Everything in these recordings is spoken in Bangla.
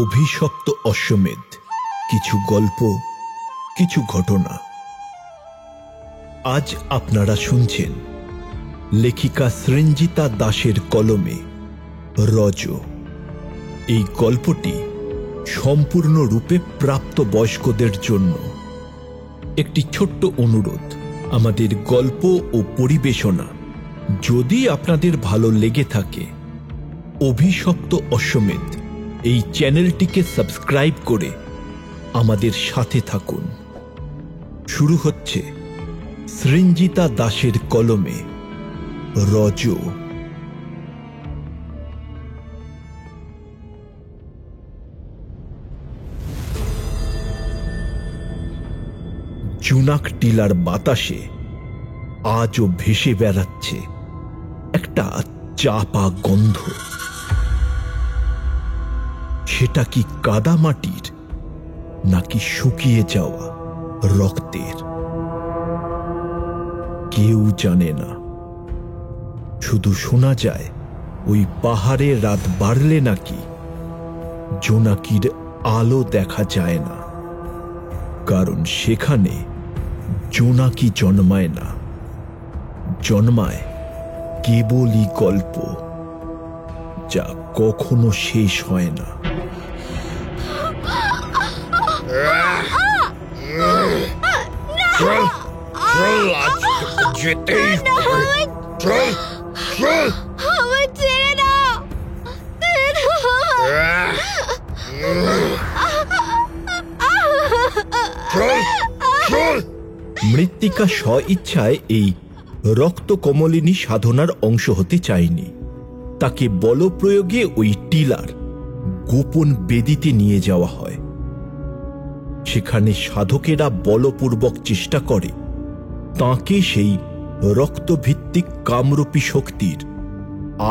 অভিশপ্ত অশ্বমেধ, কিছু গল্প, কিছু ঘটনা। আজ আপনারা শুনছেন লেখিকা সৃঞ্জিতা দাসের কলমে রজ। এই গল্পটি সম্পূর্ণরূপে প্রাপ্তবয়স্কদের জন্য। একটি ছোট্ট অনুরোধ, আমাদের গল্প ও পরিবেশনা যদি আপনাদের ভালো লেগে থাকে, অভিশপ্ত অশ্বমেধ এই চ্যানেলটিকে সাবস্ক্রাইব করে আমাদের সাথে থাকুন। শুরু হচ্ছে সৃঞ্জিতা দাসের কলমে রজ। জুনাক টিলার বাতাসে আজও ভেসে বেড়াচ্ছে একটা চাপা গন্ধ। সেটা কি কাদামাটির নাকি শুকিয়ে যাওয়া রক্তের? কেউ জানে না। শুধু শোনা যায় ওই পাহাড়ে রাত বাড়লে নাকি জোনাকির আলো দেখা যায় না, কারণ সেখানে জোনাকি জন্মায় না, জন্মায় কেবলই গল্প, যা কখনো শেষ হয় না। মৃত্তিকা স্ব ইচ্ছায় এই রক্তকমলিনী সাধনার অংশ হতে চায়নি। তাকে বলপ্রয়োগে ওই টিলার গোপন বেদিতে নিয়ে যাওয়া হয়। সেখানে সাধকেরা বলপূর্বক চেষ্টা করে তাঁকে সেই রক্তভিত্তিক কামরূপী শক্তির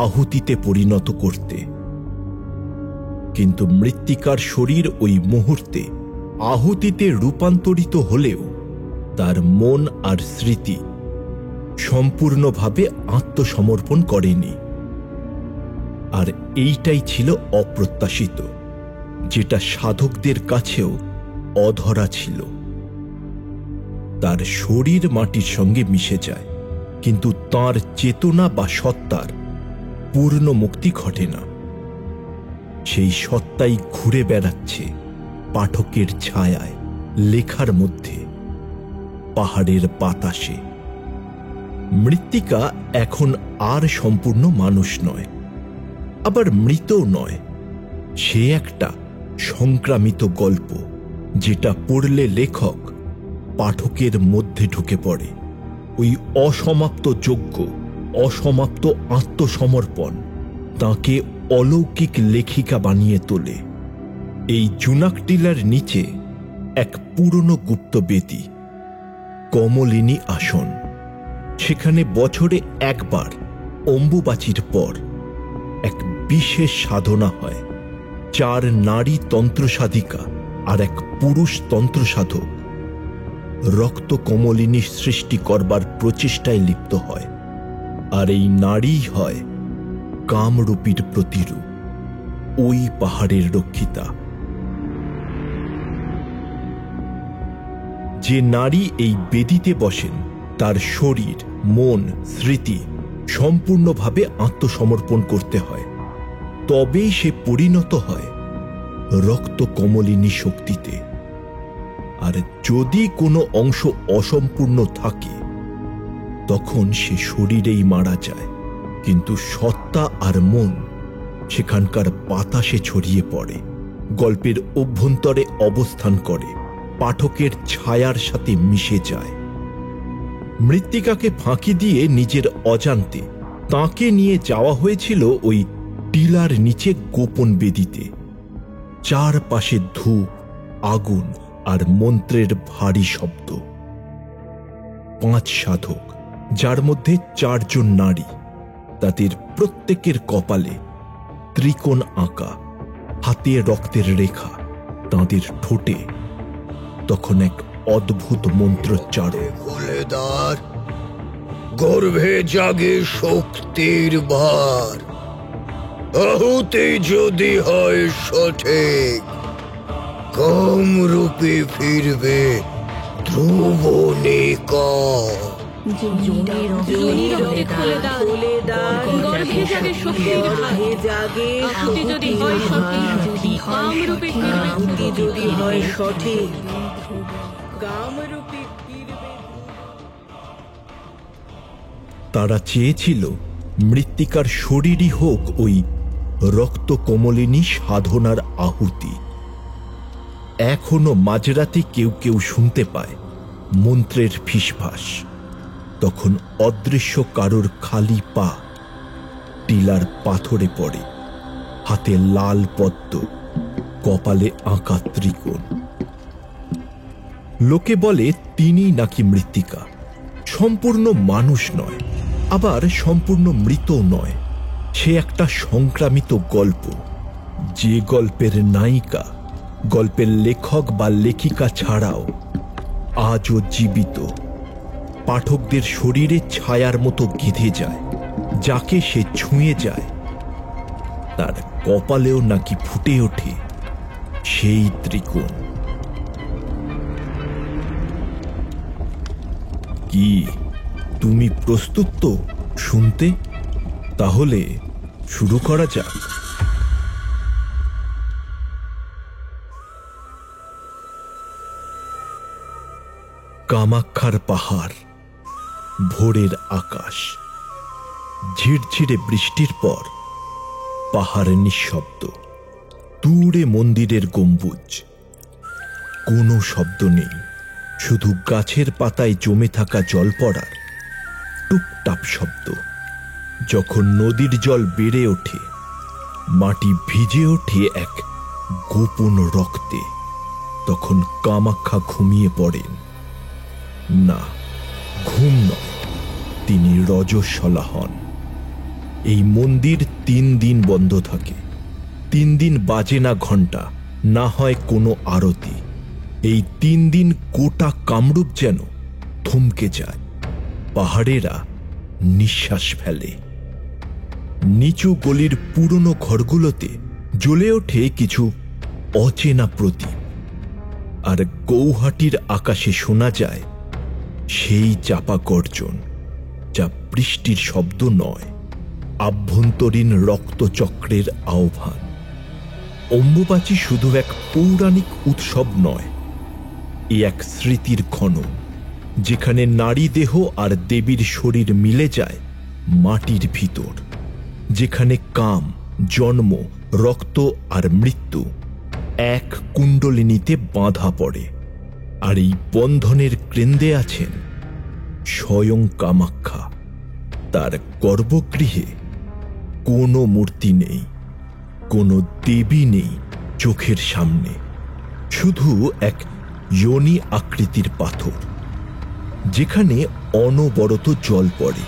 আহুতিতে পরিণত করতে। কিন্তু মৃত্তিকার শরীর ওই মুহূর্তে আহুতিতে রূপান্তরিত হলেও তার মন আর স্মৃতি সম্পূর্ণভাবে আত্মসমর্পণ করেনি। আর এইটাই ছিল অপ্রত্যাশিত, যেটা সাধকদের কাছেও অধরা ছিল। তার শরীর মাটির সঙ্গে মিশে যায়, কিন্তু তার চেতনা বা সত্তার পূর্ণ মুক্তি ঘটে না। সেই সত্তাই ঘুরে বেড়াচ্ছে পাঠকের ছায়ায়, লেখার মধ্যে, পাহাড়ের বাতাসে। মৃত্তিকা এখন আর সম্পূর্ণ মানুষ নয়, আবার মৃতও নয়। সে একটা সংক্রামিত গল্প, যেটা পড়লে লেখক পাঠকের মধ্যে ঢুকে পড়ে। ওই অসমাপ্ত যজ্ঞ, অসমাপ্ত আত্মসমর্পণ তাঁকে অলৌকিক লেখিকা বানিয়ে তোলে। এই জুনাক টিলার নিচে এক পুরনো গুপ্ত বেদি, কমলিনী আসন। সেখানে বছরে একবার অম্বুবাচীর পর এক বিশেষ সাধনা হয়। 4 নারী তন্ত্রসাধিকা আর এক পুরুষ তন্ত্রসাধক রক্ত কমলিনী সৃষ্টি করবার প্রচেষ্টায় লিপ্ত হয়। আর এই নারী হয় কামরূপীর প্রতিরূপ, ওই পাহাড়ের রক্ষিতা। যে নারী এই বেদিতে বসেন, তার শরীর, মন, স্মৃতি সম্পূর্ণভাবে আত্মসমর্পণ করতে হয়। তবেই সে পরিণত হয় রক্ত কমলিনী শক্তিতে। আর যদি কোনো অংশ অসম্পূর্ণ থাকে, তখন সে শরীরেই মারা যায়, কিন্তু সত্তা আর মন সেখানকার বাতাসে ছড়িয়ে পড়ে, গল্পের অভ্যন্তরে অবস্থান করে, পাঠকের ছায়ার সাথে মিশে যায়। মৃত্তিকাকে ফাঁকি দিয়ে নিজের অজান্তে তাঁকে নিয়ে যাওয়া হয়েছিল ওই টিলার নিচে গোপন বেদিতে। চারপাশে ধূপ, আগুন আর মন্ত্রের ভারী শব্দ। 5 সাধক, যার মধ্যে 4 জন নারী, তাদের প্রত্যেকের কপালে ত্রিকোণ আঁকা, হাতে রক্তের রেখা, তাঁদের ঠোঁটে তখন এক অদ্ভুত মন্ত্রোচ্চারণ। খুলে দ্বার, গর্ভে জাগে শক্তির ভার, আহুতি যদি হয় সঠিক, কামরূপে ফিরবে ধ্রুবনিকা। তারা চেয়েছিল মৃত্তিকার শরীরই হোক ওই রক্ত কমলিনী সাধনার আহুতি। এখনো মাঝরাতে কেউ কেউ শুনতে পায় মন্ত্রের ফিসফাস। তখন অদৃশ্য কারোর খালি পা টিলার পাথরে পড়ে, হাতে লাল পদ্ম, কপালে আঁকা ত্রিকোণ। লোকে বলে তিনি নাকি মৃত্তিকা, সম্পূর্ণ মানুষ নয়, আবার সম্পূর্ণ মৃত নয়। সে একটা সংক্রামিত গল্প, যে গল্পের নায়িকা গল্পের লেখক বা লেখিকা ছাড়াও আজও জীবিত, পাঠকদের শরীরে ছায়ার মতো গেঁথে যায়। যাকে সে ছুঁয়ে যায় তার কপালেও নাকি ফুটে ওঠে সেই ত্রিকোণ। কি তুমি প্রস্তুত তো শুনতে? তাহলে শুরু করা যাক। কামাক্ষার পাহাড়, ভোরের আকাশ, ঝিরঝিরে বৃষ্টির পর পাহাড়ে নিঃশব্দ। দূরে মন্দিরের গম্বুজ, কোনো শব্দ নেই, শুধু গাছের পাতায় জমে থাকা জল পড়ার টুপটাপ শব্দ। যখন নদীর জল বেড়ে ওঠে, মাটি ভিজে ওঠে এক গোপন রক্তে, তখন কামাক্ষা ঘুমিয়ে পড়েন। না, ঘুম নয়, তিনি রজস্বলা হন। এই মন্দির 3 দিন বন্ধ থাকে। 3 দিন বাজে না ঘণ্টা, না হয় কোনো আরতি। এই 3 দিন গোটা কামরূপ যেন থমকে যায়। পাহাড়েরা নিঃশ্বাস ফেলে। নিচু গলির পুরনো ঘরগুলোতে জ্বলে ওঠে কিছু অচেনা প্রদীপ, আর গৌহাটির আকাশে শোনা যায় সেই চাপা গর্জন, যা বৃষ্টির শব্দ নয়, আভ্যন্তরীণ রক্তচক্রের আহ্বান। অম্বুবাচী শুধু এক পৌরাণিক উৎসব নয়, এ এক স্মৃতির খনন, যেখানে নারী দেহ আর দেবীর শরীর মিলে যায় মাটির ভিতর, যেখানে কাম, জন্ম, রক্ত আর মৃত্যু এক কুণ্ডলিনীতে বাঁধা পড়ে। আর এই বন্ধনের কেন্দ্রে আছেন স্বয়ং কামাক্ষা। তার গর্ভগৃহে কোনো মূর্তি নেই, কোনো দেবী নেই চোখের সামনে, শুধু এক যোনি আকৃতির পাথর, যেখানে অনবরত জল পড়ে।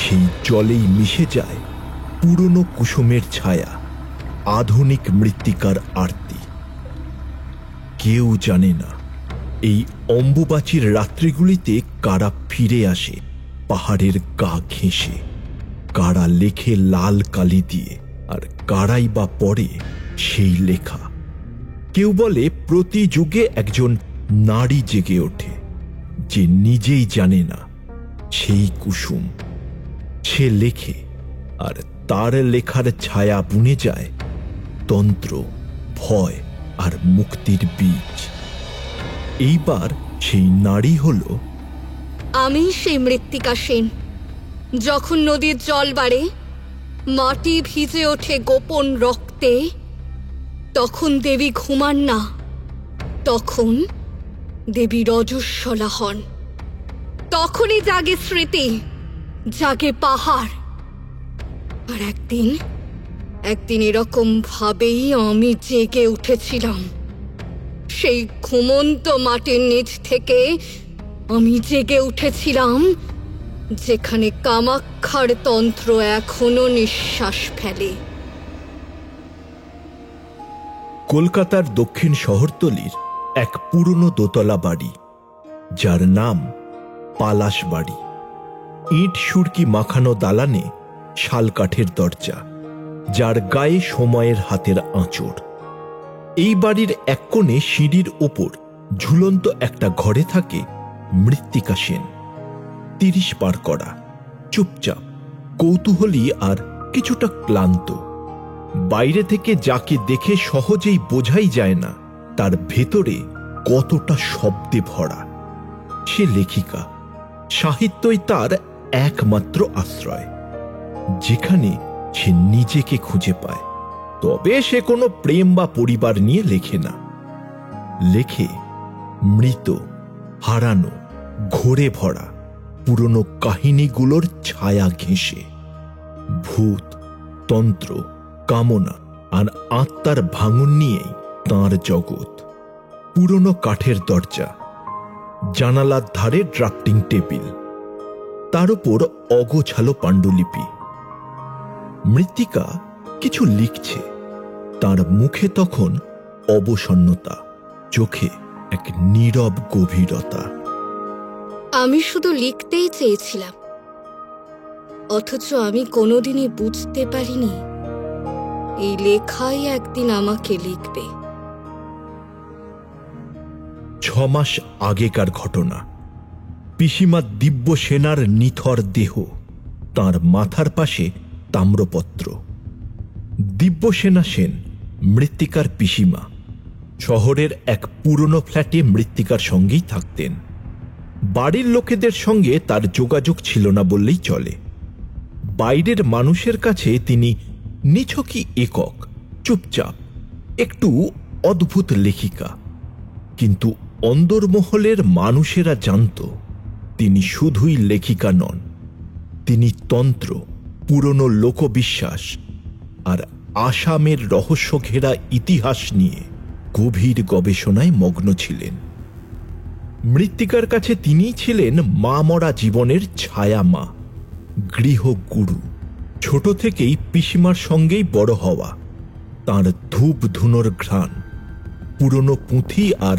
সেই জলেই মিশে যায় পুরনো কুসুমের ছায়া, আধুনিক মৃত্তিকার আরতি। কেউ জানে না এই অম্বুবাচীর রাত্রিগুলিতে কারা ফিরে আসে পাহাড়ের গা ঘেঁষে, কারা লেখে লাল কালি দিয়ে, আর কারাই বা পড়ে সেই লেখা। কেউ বলে প্রতি যুগে একজন নারী জেগে ওঠে, যে নিজেই জানে না সেই কুসুম। সে লেখে, আর তার লেখার ছায়া বুনে যায় তন্ত্র, ভয় আর মুক্তির বীজ। এইবার সেই নারী হল আমি, সেই মৃত্তিকা সেন। যখন নদীর জল বাড়ে, মাটি ভিজে ওঠে গোপন রক্তে, তখন দেবী ঘুমান না, তখন দেবী রজস্বলা হন। তখনই জাগে স্মৃতি, জাগে পাহাড়। আর একদিন এরকম ভাবেই আমি জেগে উঠেছিলাম। সেই ঘুমন্ত মাটির নিচ থেকে আমি জেগে উঠেছিলাম, যেখানে কামাক্ষার তন্ত্র এখনো নিঃশ্বাস ফেলে। কলকাতার দক্ষিণ শহরতলির এক পুরনো দোতলা বাড়ি, যার নাম পালাশ বাড়ি। ইট সুরকি মাখানো দালানে শাল কাঠের দরজা, যার গায়ে সময়ের হাতের আঁচড়। এই বাড়ির এক কোণে সিঁড়ির ওপর ঝুলন্ত একটা ঘরে থাকে মৃত্তিকা সেন। 30 পার করা, চুপচাপ, কৌতূহলী আর কিছুটা ক্লান্ত। বাইরে থেকে যাকে দেখে সহজেই বোঝাই যায় না তার ভেতরে কতটা শব্দে ভরা। সে লেখিকা, সাহিত্যই তার একমাত্র আশ্রয়, যেখানে সে নিজেকে খুঁজে পায়। তবে সে কোনো প্রেম বা পরিবার নিয়ে লেখে না, লেখে মৃত, হারানো, ঘোরে ভরা পুরনো কাহিনীগুলোর ছায়া ঘেঁষে। ভূত, তন্ত্র, কামনা আর আত্মার ভাঙন নিয়েই তাঁর জগৎ। পুরনো কাঠের দরজা, জানালার ধারে ড্রাফটিং টেবিল, তার উপর অগোছালো পাণ্ডুলিপি। মৃত্তিকা কিছু লিখছে, তার মুখে তখন অবসন্নতা, চোখে এক নীরব গভীরতা। আমি শুধু লিখতেই চেয়েছিলাম, অথচ আমি কোনোদিনই বুঝতে পারিনি এই লেখাই একদিন আমাকে লিখবে। 6 মাস আগেকার ঘটনা। পিসিমা দিব্য সেনার নিথর দেহ, তার মাথার পাশে তাম্রপত্র। দিব্যসেনা সেন মৃত্তিকার পিসিমা। শহরের এক পুরনো ফ্ল্যাটে মৃত্তিকার সঙ্গেই থাকতেন। বাড়ির লোকেদের সঙ্গে তার যোগাযোগ ছিল না বললেই চলে। বাইরের মানুষের কাছে তিনি নিছকই একক, চুপচাপ, একটু অদ্ভুত লেখিকা। কিন্তু অন্দরমহলের মানুষেরা জানত তিনি শুধুই লেখিকা নন, তিনি তন্ত্র, পুরনো লোকবিশ্বাস আর আসামের রহস্য ঘেরা ইতিহাস নিয়ে গভীর গবেষণায় মগ্ন ছিলেন। মৃত্তিকার কাছে তিনিই ছিলেন মা মরা জীবনের ছায়া মা, গৃহগুরু। ছোট থেকেই পিসিমার সঙ্গেই বড় হওয়া, তাঁর ধূপ ধুনোর ঘ্রাণ, পুরনো পুঁথি আর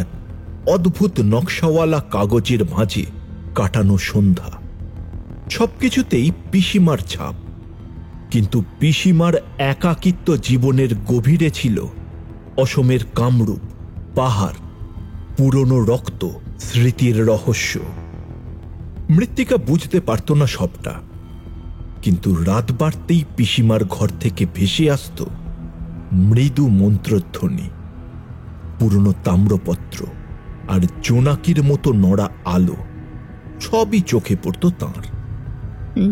অদ্ভুত নকশাওয়ালা কাগজের মাঝে কাটানো সন্ধ্যা, সবকিছুতেই পিসিমার ছাপ। কিন্তু পিসিমার একাকিত্ব জীবনের গভীরে ছিল অসমের কামরূপ, পাহাড়, পুরনো রক্ত, স্মৃতির রহস্য। মৃত্তিকা বুঝতে পারত না সবটা, কিন্তু রাত বাড়তেই পিসিমার ঘর থেকে ভেসে আসত মৃদু মন্ত্রধ্বনি, পুরনো তাম্রপত্র আর জোনাকির মতো নড়া আলো, সবই চোখে পড়ত তাঁর।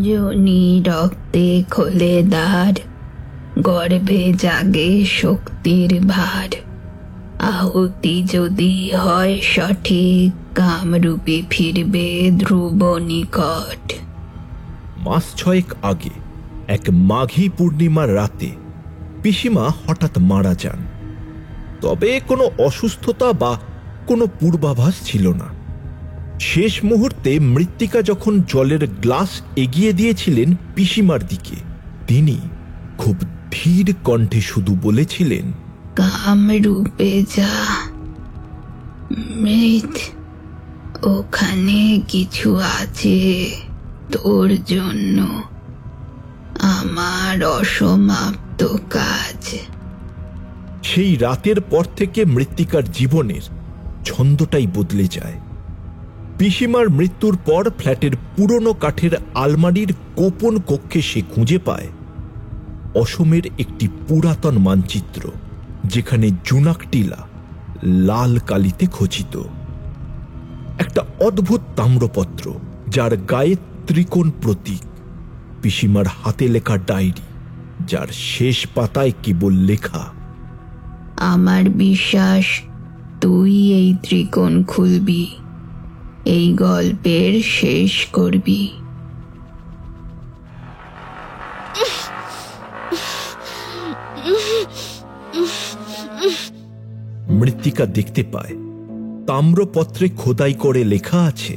জনি রক্তে খোলে দ্বার, গর্ভে জাগে শক্তির ভার। আহুতি যদি হয় সঠিক, কামরূপে ফিরবে ধ্রুব নিকট। মাস 6 আগে এক মাঘী পূর্ণিমার রাতে পিসিমা হঠাৎ মারা যান। তবে কোনো অসুস্থতা বা কোনো পূর্বাভাস ছিল না। শেষ মুহূর্তে মৃত্তিকা যখন জলের গ্লাস এগিয়ে দিয়েছিলেন পিসিমার দিকে, তিনি খুব ধীর কণ্ঠে শুধু বলেছিলেন, কামরূপে যা মৃত, ওখানে কিছু আছে তোর জন্য, আমার অসমাপ্ত কাজ। সেই রাতের পর থেকে মৃত্তিকার জীবনের ছন্দটাই বদলে যায়। পিসিমার মৃত্যুর পর ফ্ল্যাটের পুরনো কাঠের আলমারির গোপন কক্ষে সে খুঁজে পায় অসমের একটি পুরাতন মানচিত্র, যেখানে জুনাক টিলা লাল কালিতে খচিত, একটা অদ্ভুত তাম্রপত্র যার গায়ে ত্রিকোণ প্রতীক, পিসিমার হাতে লেখা ডায়েরি, যার শেষ পাতায় কেবল লেখা, আমার বিশ্বাস তুই এই ত্রিকোণ খুলবি, এই গল্পের শেষ করবি। মৃত্তিকা দেখতে পায় তাম্রপত্রে খোদাই করে লেখা আছে,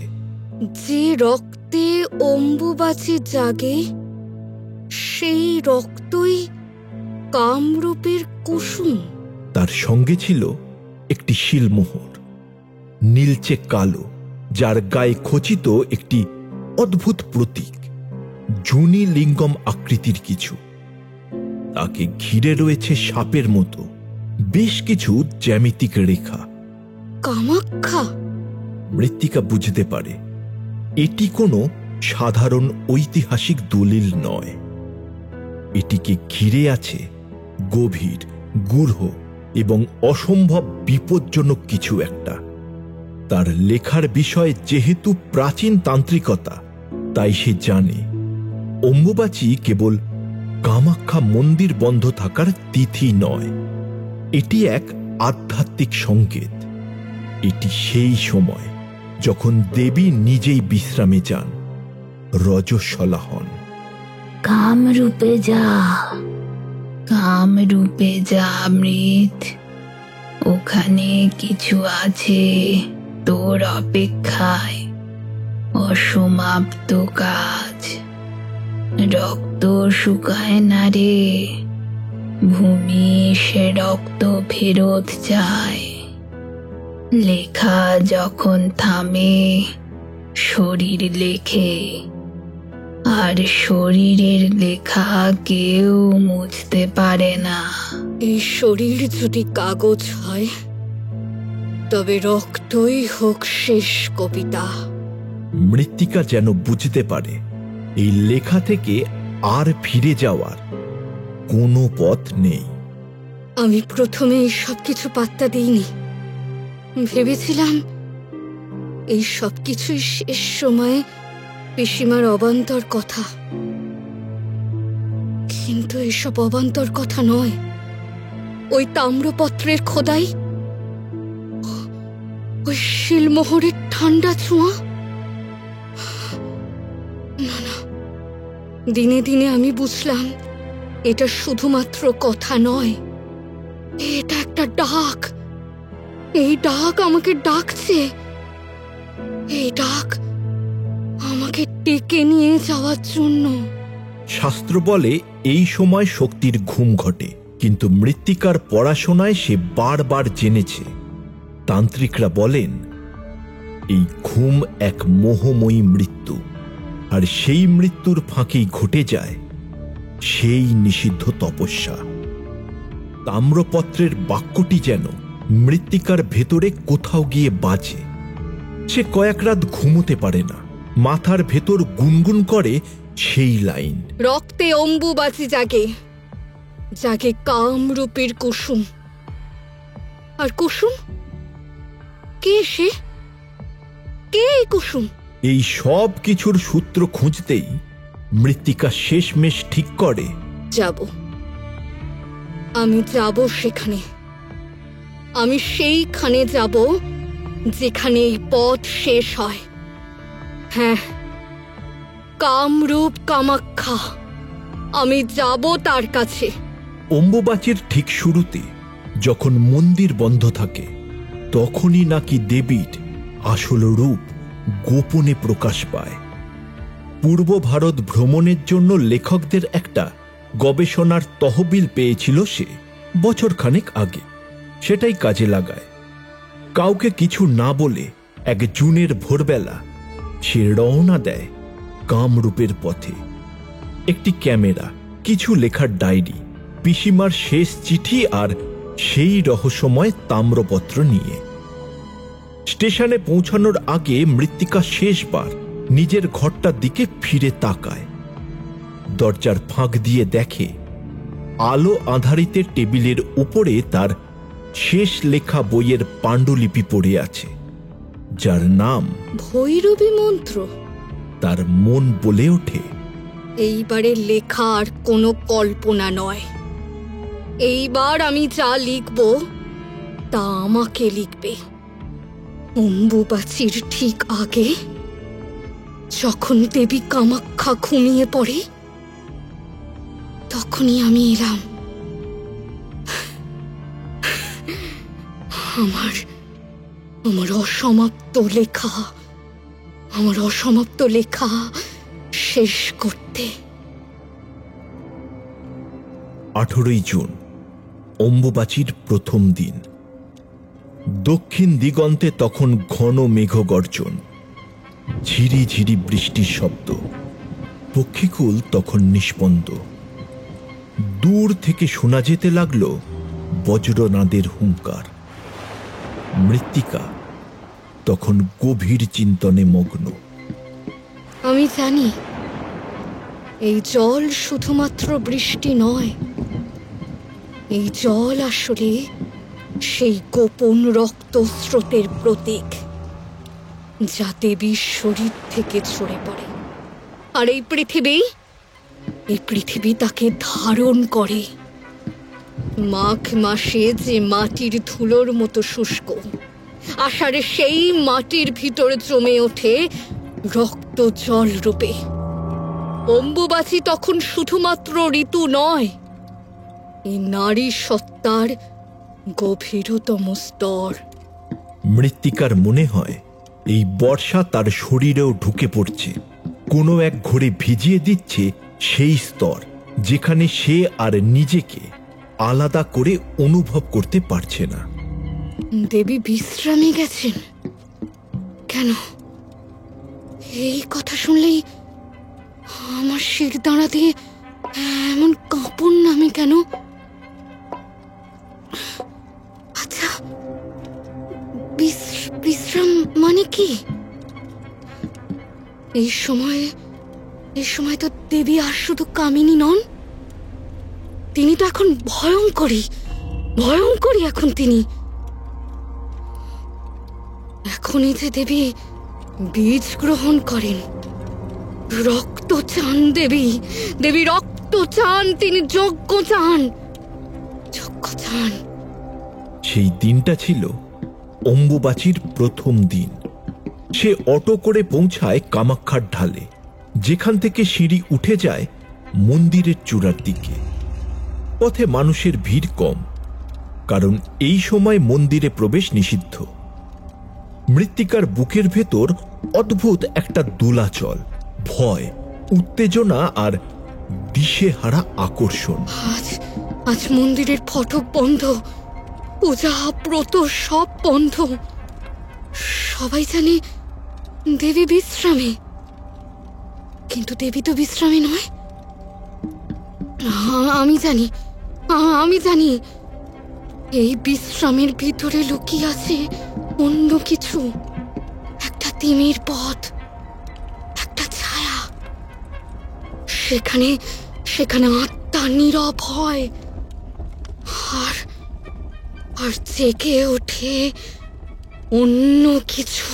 যে রক্তে অম্বুবাচী জাগে, সেই রক্তই কামরূপের কুসুম। তার সঙ্গে ছিল একটি শিলমোহর, নীলচে কালো, যার গায়ে খচিত একটি অদ্ভুত প্রতীক, জুনি লিঙ্গম আকৃতির কিছু। তাকে ঘিরে রয়েছে সাপের মতো বেশ কিছু জ্যামিতিক রেখা। কামাখ্যা? মৃত্তিকা বুঝতে পারে এটি কোনো সাধারণ ঐতিহাসিক দলিল নয়। এটিকে ঘিরে আছে গভীর, গূঢ় এবং অসম্ভব বিপজ্জনক কিছু একটা। তার লেখার বিষয় যেহেতু প্রাচীন তান্ত্রিকতা, তাই সে জানে অম্বুবাচী কেবল কামাখ্যা মন্দির বন্ধ থাকার তিথি নয়, এটি এক আধ্যাত্মিক সংকেত। এটি সেই সময় যখন দেবী নিজেই বিশ্রামে যান, রজস্বলা হন। কামরূপে যা, কামরূপে যা মৃত, ওখানে কিছু আছে তোর অপেক্ষায়, অসমাপ্ত কাজ। রক্ত শুকায় না রে, ভূমি সে রক্ত ফেরত চায়। লেখা যখন থামে, শরীর লেখে, আর শরীরের লেখা কেউ মুছতে পারে না। এই শরীর যদি কাগজ হয়, তবে রক্তই হোক শেষ কবিতা। মৃত্তিকা যেন বুঝতে পারে এই লেখা থেকে আর ফিরে যাওয়ার কোনো পথ নেই। আমি প্রথমে এই সব কিছু পাত্তা দিইনি। ভেবেছিলাম এই সব কিছুই শেষ সময়ে পিসিমার অবান্তর কথা, কিন্তু এসব অবান্তর কথা নয়। ওই তাম্রপত্রের খোদাই, ওই শিলমোহরের ঠান্ডা ছোঁয়া। না না, দিনে দিনে আমি বুঝলাম এটা শুধুমাত্র কথা নয়, এটা একটা ডাক। এই ডাক আমাকে ডাকছে, এই ডাক আমাকে ডেকে নিয়ে যাওয়ার জন্য। শাস্ত্র বলে এই সময় শক্তির ঘুম ঘটে, কিন্তু মৃত্তিকার পড়াশোনায় সে বারবার জেনেছে। তান্ত্রিকরা বলেন এই ঘুম এক মোহময়ী মৃত্যু, আর সেই মৃত্যুর ফাঁকেই ঘটে যায় সেই নিষিদ্ধ তপস্যা। তাম্রপত্রের বাক্যটি যেন মৃত্তিকার ভেতরে কোথাও গিয়ে বাজে। সে কয়েক রাত ঘুমোতে পারে না, মাথার ভেতর গুনগুন করে সেই লাইন। রক্তে অম্বুবাচী জাগে, জাগে কামরূপের কুসুম। আর কুসুম কে? সে কে? এই কুসুম? এই সব কিছুর সূত্র খুঁজতেই মৃত্তিকা শেষমেশ ঠিক করে যাব, আমি যাব সেখানে। আমি সেইখানে যাব যেখানে এই পথ শেষ হয়। হ্যাঁ, কামরূপ কামাখ্যা, আমি যাব তার কাছে। অম্বুবাচীর ঠিক শুরুতে যখন মন্দির বন্ধ থাকে, তখনই নাকি দেবীর আসল রূপ গোপনে প্রকাশ পায়। পূর্ব ভারত ভ্রমণের জন্য লেখকদের একটা গবেষণার তহবিল পেয়েছিল সে বছরখানেক আগে। সেটাই কাজে লাগায়। কাউকে কিছু না বলে এক জুনের ভোরবেলা সে রওনা দেয় কামরূপের পথে। একটি ক্যামেরা, কিছু লেখার ডায়েরি, পিসিমার শেষ চিঠি আর সেই রহস্যময় তাম্রপত্র নিয়ে। স্টেশনে পৌঁছানোর আগে মৃত্তিকা শেষবার নিজের ঘরটার দিকে ফিরে তাকায়। দরজার ফাঁক দিয়ে দেখে আলো আঁধারিতে টেবিলের উপরে তার শেষ লেখা বইয়ের পাণ্ডুলিপি পড়ে আছে, যার নাম ভৈরবী মন্ত্র। তার মন বলে ওঠে, এইবারে লেখা আর কোনো কল্পনা নয়। এইবার আমি যা লিখব তা আমাকে লিখবে। অম্বুবাচীর ঠিক আগে, যখন দেবী কামাখ্যা ঘুমিয়ে পড়ে, তখনই আমি এলাম। আমার অসমাপ্ত লেখা, আমার অসমাপ্ত লেখা শেষ করতে। 18ই জুন, অম্বুবাচীর প্রথম দিন। দক্ষিণ দিগন্তে তখন ঘন মেঘগর্জন, ঝিরিঝিরি বৃষ্টির শব্দ। পক্ষীকুল তখন নিস্পন্দ। দূর থেকে শোনা যেতে লাগলো বজ্রনাদের হুঙ্কার। মৃত্তিকা তখন গভীর চিন্তনে মগ্ন। আমি জানি এই জল শুধুমাত্র বৃষ্টি নয়, এই জল আসলে সেই গোপন রক্তস্রোতের প্রতীক, যা দেবীর শরীর থেকে ঝরে পড়ে। আর এই পৃথিবী তাকে ধারণ করে। মাঘ মাসে যে মাটির ধুলোর মতো শুষ্ক, আষাঢ়ে সেই মাটির ভিতরে জমে ওঠে রক্ত জল রূপে। অম্বুবাচী তখন শুধুমাত্র ঋতু নয়, এই নারী সত্তার গভীরতম স্তর। মৃত্তিকার মনে হয় এই বর্ষা তার শরীরেও ঢুকে পড়ছে, কোনো এক ঘরে ভিজিয়ে দিচ্ছে সেই স্তর যেখানে সে আর নিজেকে আলাদা করে অনুভব করতে পারছে না। দেবী বিশ্রামে গেছেন কেন? এই কথা শুনলেই আমার শির দাঁড়া দিয়ে এমন কাঁপন নামে কেন? আচ্ছা, বিশ্রাম মানে কি? এই সময় তো দেবী আর শুধু কামিনী নন, তিনি তো এখন ভয়ঙ্করী এখন তিনি। এখনই যে দেবী বীজ গ্রহণ করেন, রক্ত চান দেবী রক্ত চান, তিনি যজ্ঞ চান। সেই দিনটা ছিল অম্বুবাচীর প্রথম দিন। সে অটো করে পৌঁছায় কামাখ্যার ঢালে, যেখান থেকে সিঁড়ি উঠে যায় মন্দিরের চূড়ার দিকে। পথে মানুষের ভিড় কম, কারণ এই সময় মন্দিরে প্রবেশ নিষিদ্ধ। মৃত্তিকার বুকের ভেতর অদ্ভুত একটা দোলাচল, ভয়, উত্তেজনা আর দিশেহারা আকর্ষণ। আজ মন্দিরের ফটক বন্ধ, পূজা ব্রত সব বন্ধ। সবাই জানে দেবী বিশ্রামে, কিন্তু দেবী তো বিশ্রামে নয়। আমি জানি এই বিশ্রামের ভিতরে লুকিয়ে আছে অন্য কিছু, একটা তিমির পথ, একটা ছায়া। সেখানে আত্মা নীরব হয় আর জেগে ওঠে অন্য কিছু।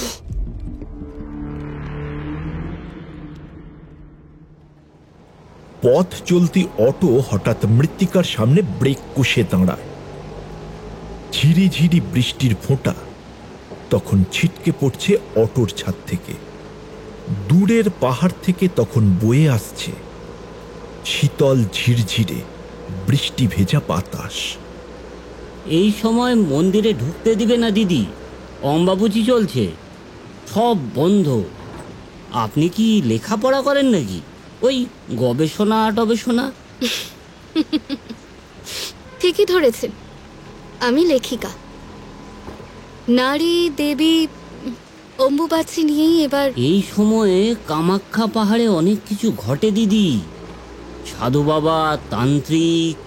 পথ চলতি অটো হঠাৎ মৃত্তিকার সামনে ব্রেক কষে দাঁড়ায়। ঝিরি ঝিরি বৃষ্টির ফোঁটা তখন ছিটকে পড়ছে অটোর ছাদ থেকে। দূরের পাহাড় থেকে তখন বয়ে আসছে শীতল ঝিরঝিরে বৃষ্টি ভেজা বাতাস। এই সময় মন্দিরে ঢুকতে দিবে না দিদি, অম্বাবুচি চলছে, সব বন্ধ। আপনি কি লেখাপড়া করেন নাকি? ওই গবেষণা টবেষণা? ঠিকই ধরেছেন, আমি লেখিকা। নারী দেবী অম্বুবাচী নিয়েই এবার। এই সময়ে কামাখ্যা পাহাড়ে অনেক কিছু ঘটে দিদি। সাধু বাবা, তান্ত্রিক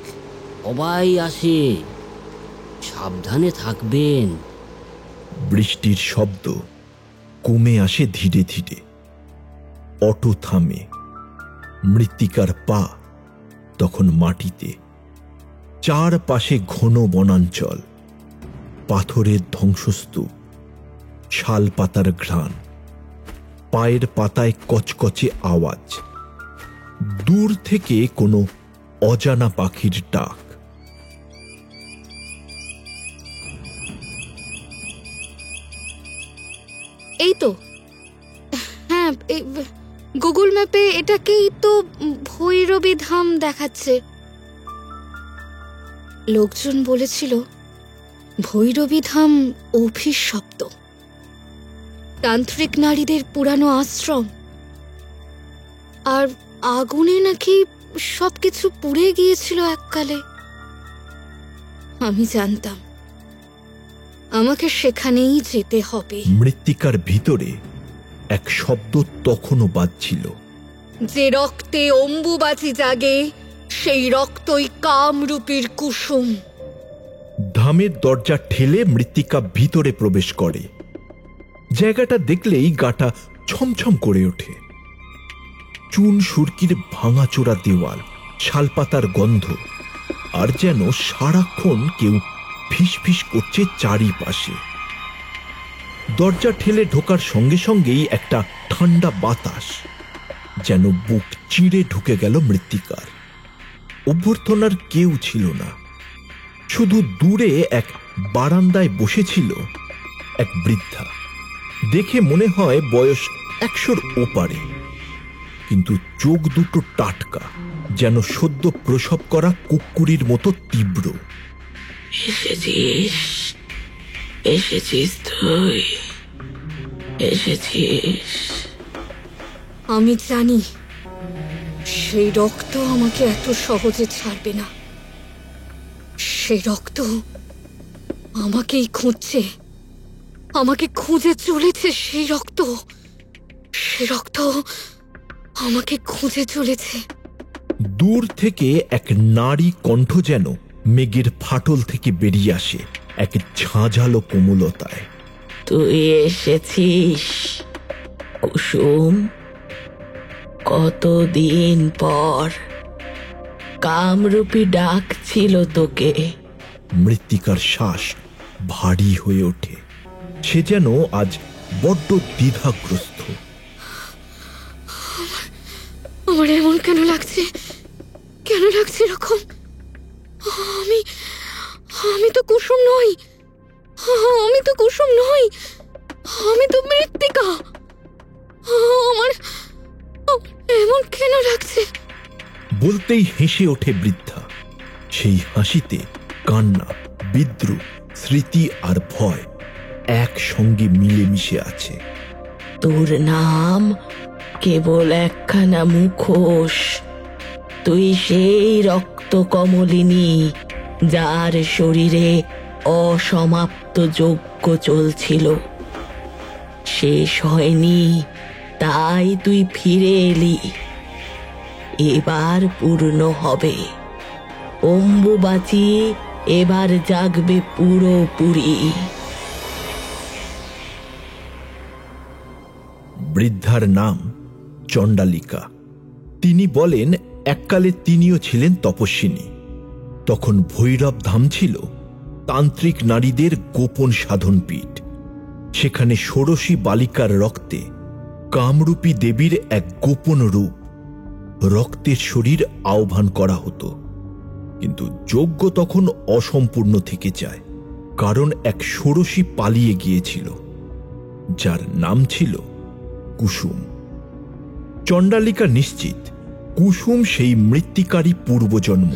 সবাই আসে, সাবধানে থাকবেন। বৃষ্টির শব্দ কমে আসে ধীরে ধীরে। অটো থামে। মৃত্তিকার পা তখন মাটিতে। চারপাশে ঘন বনাঞ্চল, পাথরের ধ্বংসস্তূপ, শাল পাতার ঘ্রাণ, পায়ের পাতায় কচকচে আওয়াজ, দূর থেকে কোনো অজানা পাখির ডাক। এই তো, হ্যাঁ, গুগল ম্যাপে এটাকেই তো ভৈরবী ধাম দেখাচ্ছে। লোকজন বলেছিল ভৈরবী ধাম অভিশপ্ত, তান্ত্রিক নারীদের পুরানো আশ্রম, আর আগুনে নাকি সবকিছু পুড়ে গিয়েছিল এককালে। আমি জানতাম আমাকে সেখানেই যেতে হবে। মৃত্তিকার ভিতরে এক শব্দ তখনও বাজছিল, যে রক্তে অম্বুবাচী জাগে সেই রক্তই কামরূপীর কুসুম। ধামের দরজা ঠেলে মৃত্তিকা ভিতরে প্রবেশ করে। জায়গাটা দেখলেই গাটা ছমছম করে ওঠে। চুন সুরকির ভাঙাচোরা দেওয়াল, শালপাতার গন্ধ, আর যেন সারাক্ষণ কেউ ফিসফিস করছে চারিপাশে। দরজা ঠেলে ঢোকার সঙ্গে সঙ্গেই একটা ঠান্ডা বাতাস, যেন বুক চিড়ে ঢুকে গেল মৃত্তিকার। অভ্যর্থনার কেউ ছিল না, শুধু দূরে এক বারান্দায় বসেছিল এক বৃদ্ধা। দেখে মনে হয় বয়স 100-র ওপারে, কিন্তু চোখ দুটো টাটকা, যেন সদ্য প্রসব করা কুক্কুরির মতো তীব্র। এসেছিস, এসেছিস তুই, এসেছিস। আমি জানি সেই রক্ত আমাকে এত সহজে ছাড়বে না। সেই রক্ত আমাকেই খুঁজছে, আমাকে খুঁজে চলেছে। সেই রক্ত আমাকে খুঁজে চলেছে। দূর থেকে এক নারী কণ্ঠ যেন মেঘের ফাটল থেকে বেরিয়ে আসে এক ঝাঁঝালো কোমলতায়। তুই এসেছিস কুসুম, কতদিন পর। কামরূপী ডাকছিল তোকে। মৃত্তিকার শ্বাস ভারী হয়ে ওঠে। সে যেন আজ বড্ড দ্বিধাগ্রস্ত। আমার এমন কেন লাগছে এরকম? আমি তো কুসুম নই, আমি তো মৃত্তিকা। আমার এমন কেন লাগছে? বলতেই হেসে ওঠে বৃদ্ধা। সেই হাসিতে কান্না, বিদ্রুপ, স্মৃতি আর ভয় একসঙ্গে মিলেমিশে আছে। তোর নাম কেবল একখানা মুখোশ। তুই সেই রক্ত কমলিনী যার শরীরে অসমাপ্ত যজ্ঞ চলছিল। শেষ হয়নি, তাই তুই ফিরে এলি। এবার পূর্ণ হবে। অম্বুবাচী এবার জাগবে পুরোপুরি। বৃদ্ধার নাম চণ্ডালিকা। তিনি বলেন এককালে তিনিও ছিলেন তপস্বিনী। তখন ভৈরব ধাম ছিল তান্ত্রিক নারীদের গোপন সাধনপীঠ। সেখানে ষোড়শী বালিকার রক্তে কামরূপী দেবীর এক গোপন রূপ, রক্তের শরীর আহ্বান করা হতো। কিন্তু যজ্ঞ তখন অসম্পূর্ণ থেকে যায়, কারণ এক ষোড়শী পালিয়ে গিয়েছিল, যার নাম ছিল কুসুম। চণ্ডালিকা নিশ্চিত কুসুম সেই মৃত্তিকারই পূর্বজন্ম।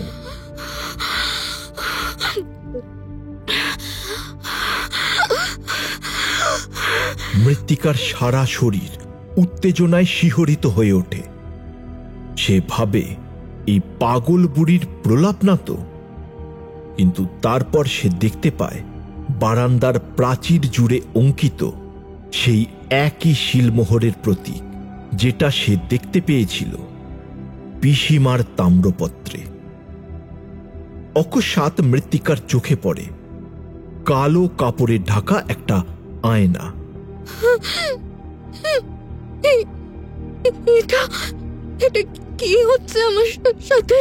মৃত্তিকার সারা শরীর উত্তেজনায় শিহরিত হয়ে ওঠে। সে ভাবে এই পাগল বুড়ির প্রলাপ না তো। কিন্তু তারপর সে দেখতে পায় বারান্দার প্রাচীর জুড়ে অঙ্কিত সেই একই শিলমোহরের প্রতীক, যেটা সে দেখতে পেয়েছিল পিসিমার তাম্রপত্রে। অকস্মাৎ মৃত্তিকার চোখে পড়ে কালো কাপড়ে ঢাকা একটা আয়না। এটা কি হচ্ছে আমার সাথে?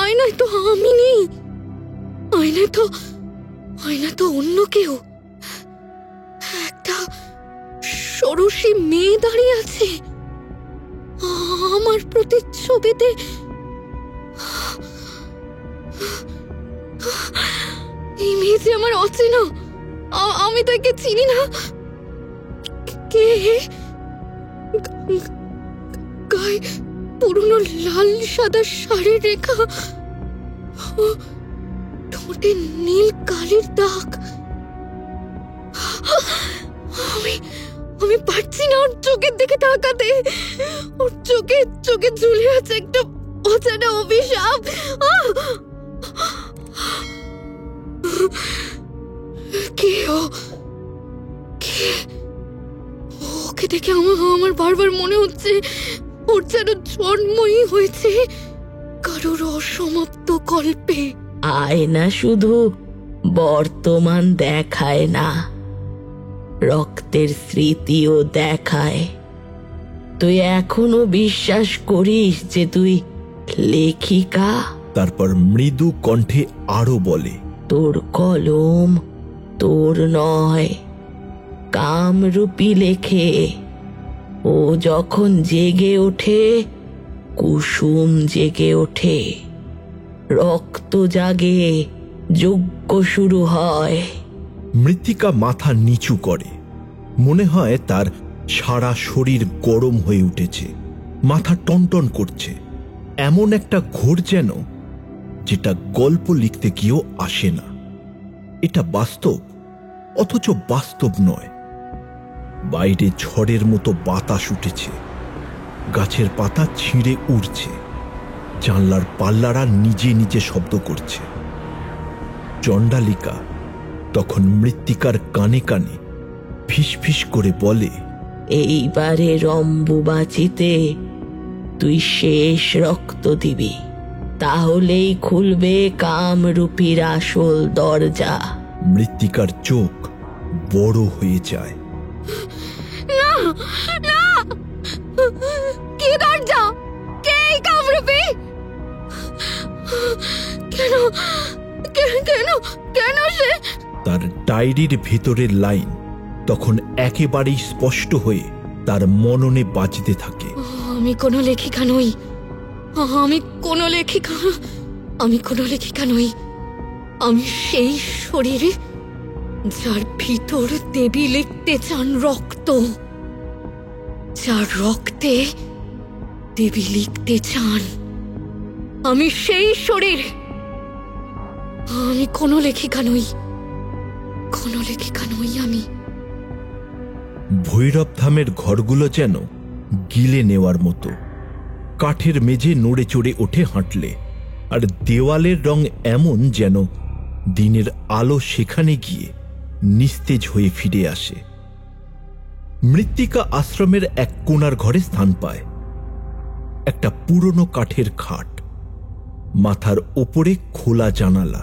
আয়নায় তো আমি নেই, আয়না তো অন্য কেউ। একটা ষোড়শী মেয়ে দাঁড়িয়ে আছে আমার প্রতিচ্ছবিতে। এই মেয়ে যে আমার অচেনা, আমি তাকে চিনি না। কে? গায়ে পুরনো লাল সাদা শাড়ির রেখা, ঠোঁটে নীল কালির দাগ। আমি পারছি না ওর চোখের দিকে তাকাতে। ওর চোখে ঝুলে আছে একটা অজানা অভিশাপ। কে ও? ওকে দেখে আমার বারবার মনে হচ্ছে ওর যেন জন্মই হয়েছে কারোর অসমাপ্ত গল্পে। আয়না শুধু বর্তমান দেখায় না, রক্তের স্মৃতিও দেখায়। তুই এখনো বিশ্বাস করিস যে তুই লেখিকা? তারপর মৃদু কণ্ঠে আরো বলে, তোর কলম তোর নয়, কামরূপী লেখে। ও যখন জেগে ওঠে, কুসুম জেগে ওঠে, রক্ত জাগে, যজ্ঞ শুরু হয়। মৃত্তিকা মাথা নিচু করে। মনে হয় তার সারা শরীর গরম হয়ে উঠেছে, মাথা টনটন করছে। এমন একটা ঘোর যেন, যেটা গল্প লিখতে গিয়েও আসে না। এটা বাস্তব, অথচ বাস্তব নয়। বাইরে ঝড়ের মতো বাতাস উঠেছে, গাছের পাতা ছিঁড়ে উড়ছে, জানলার পাল্লারা নিজে নিজে শব্দ করছে। চণ্ডালিকা তখন মৃত্তিকার কানে কানে ফিসফিস করে বলে, এইবারে রম্বুবাচিতে তুই শেষ রক্ত দিবি, তাহলেই খুলবে কামরূপীর আসল দরজা। মৃত্তিকার চোখ বড় হয়ে যায়। না না, কি দরজা? কে এই কামরূপী? কেন কেন কেন সে? তার ডায়েরির ভেতরের লাইন তখন একেবারেই স্পষ্ট হয়ে তার মননে বাজতে থাকে। আমি কোনো লেখিকা নই, আমি কোনো লেখিকা, আমি কোনো লেখিকা নই। আমি সেই শরীরে যার ভিতর দেবী লিখতে চান রক্ত, যার রক্তে দেবী লিখতে চান। আমি সেই শরীর। আমি কোনো লেখিকা নই, কোনো লেখিকা নই আমি। ভৈরব ধামের ঘরগুলো যেন গিলে নেওয়ার মতো। কাঠের মেঝে নড়ে চড়ে ওঠে হাঁটলে, আর দেওয়ালের রং এমন যেন দিনের আলো সেখানে গিয়ে নিস্তেজ হয়ে ফিরে আসে। মৃত্তিকা আশ্রমের এক কোণার ঘরে স্থান পায়। একটা পুরনো কাঠের খাট, মাথার ওপরে খোলা জানালা,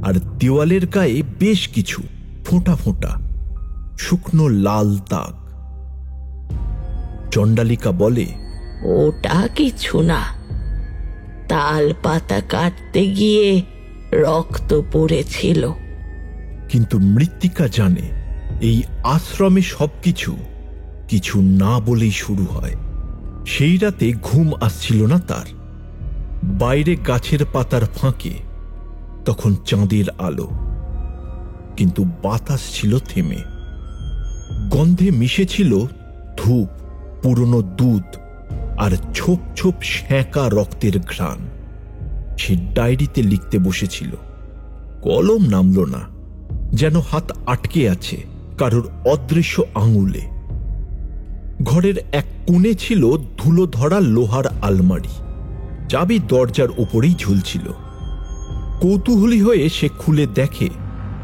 আর দেওয়ালের গায়ে বেশ কিছু ফোঁটা ফোঁটা শুকনো লাল দাগ। চণ্ডালিকা বলে, ওটা কিছু না, তাল পাতা কাটতে গিয়ে রক্ত পড়েছিল। কিন্তু মৃত্তিকা জানে এই আশ্রমে সবকিছু কিছু না বলেই শুরু হয়। সেই রাতে ঘুম আসছিল না তার। বাইরে গাছের পাতার ফাঁকে তখন চাঁদের আলো, কিন্তু বাতাস ছিল থেমে। গন্ধে মিশেছিল ধূপ, পুরনো দুধ আর ছোপ ছোপ সেঁকা রক্তের ঘ্রাণ। সে ডায়েরিতে লিখতে বসেছিল। কলম নামল না, যেন হাত আটকে আছে কারোর অদৃশ্য আঙুলে। ঘরের এক কোণে ছিল ধুলো ধরা লোহার আলমারি, চাবি দরজার উপরেই ঝুলছিল। কৌতূহলী হয়ে সে খুলে দেখে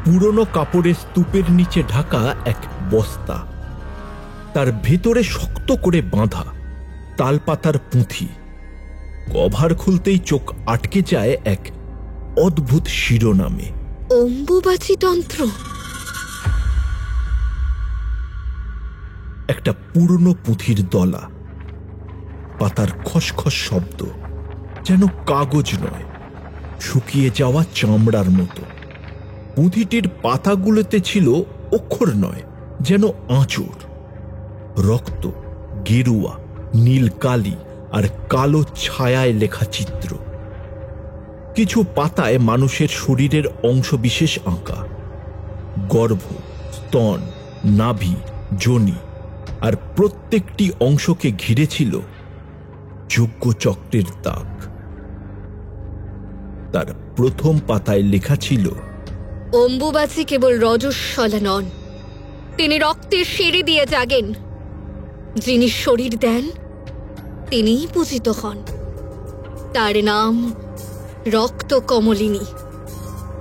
পুরনো কাপড়ের স্তূপের নিচে ঢাকা এক বস্তা, তার ভেতরে শক্ত করে বাঁধা তালপাতার পুঁথি। কভার খুলতেই চোখ আটকে যায় এক অদ্ভুত শিরোনামে, অম্বুবাচী তন্ত্র। একটা পুরনো পুঁথির দলা, পাতার খসখস শব্দ, যেন কাগজ নয়, শুকিয়ে যাওয়া চামড়ার মতো। পুঁথিটির পাতাগুলোতে ছিল অক্ষর নয়, যেন আঁচড়। রক্ত, গেরুয়া, নীল কালি আর কালো ছায়ায় লেখা চিত্র। কিছু পাতায় মানুষের শরীরের অংশবিশেষ আঁকা, গর্ভ, স্তন, নাভি, যোনি, আর প্রত্যেকটি অংশকে ঘিরে ছিল যজ্ঞচক্রের দাগ। তার প্রথম পাতায় লেখা ছিল, অম্বুবাচী কেবল রজস্বলা নন, তিনি রক্তের সিঁড়ি দিয়ে জাগেন। যিনি শরীর দেন তিনিই পূজিত হন। তার নাম রক্ত কমলিনী,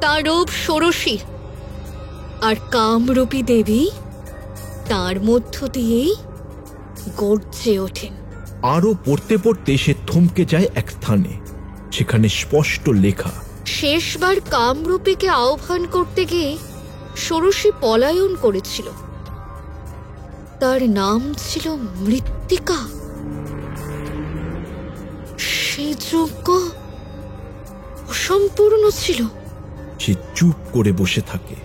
তার রূপ ষোড়শী, আর কামরূপী দেবী তার মধ্য দিয়েই গর্জে ওঠেন। আরো পড়তে পড়তে সে থমকে যায় এক স্থানে। সেখানে স্পষ্ট লেখা, শেষবার কামরূপীকে আহ্বান করতে গিয়ে ষোড়শী পলায়ন করেছিল। তার নাম ছিল মৃত্তিকা। সেই যজ্ঞ অসম্পূর্ণ ছিল। সে চুপ করে বসে থাকে,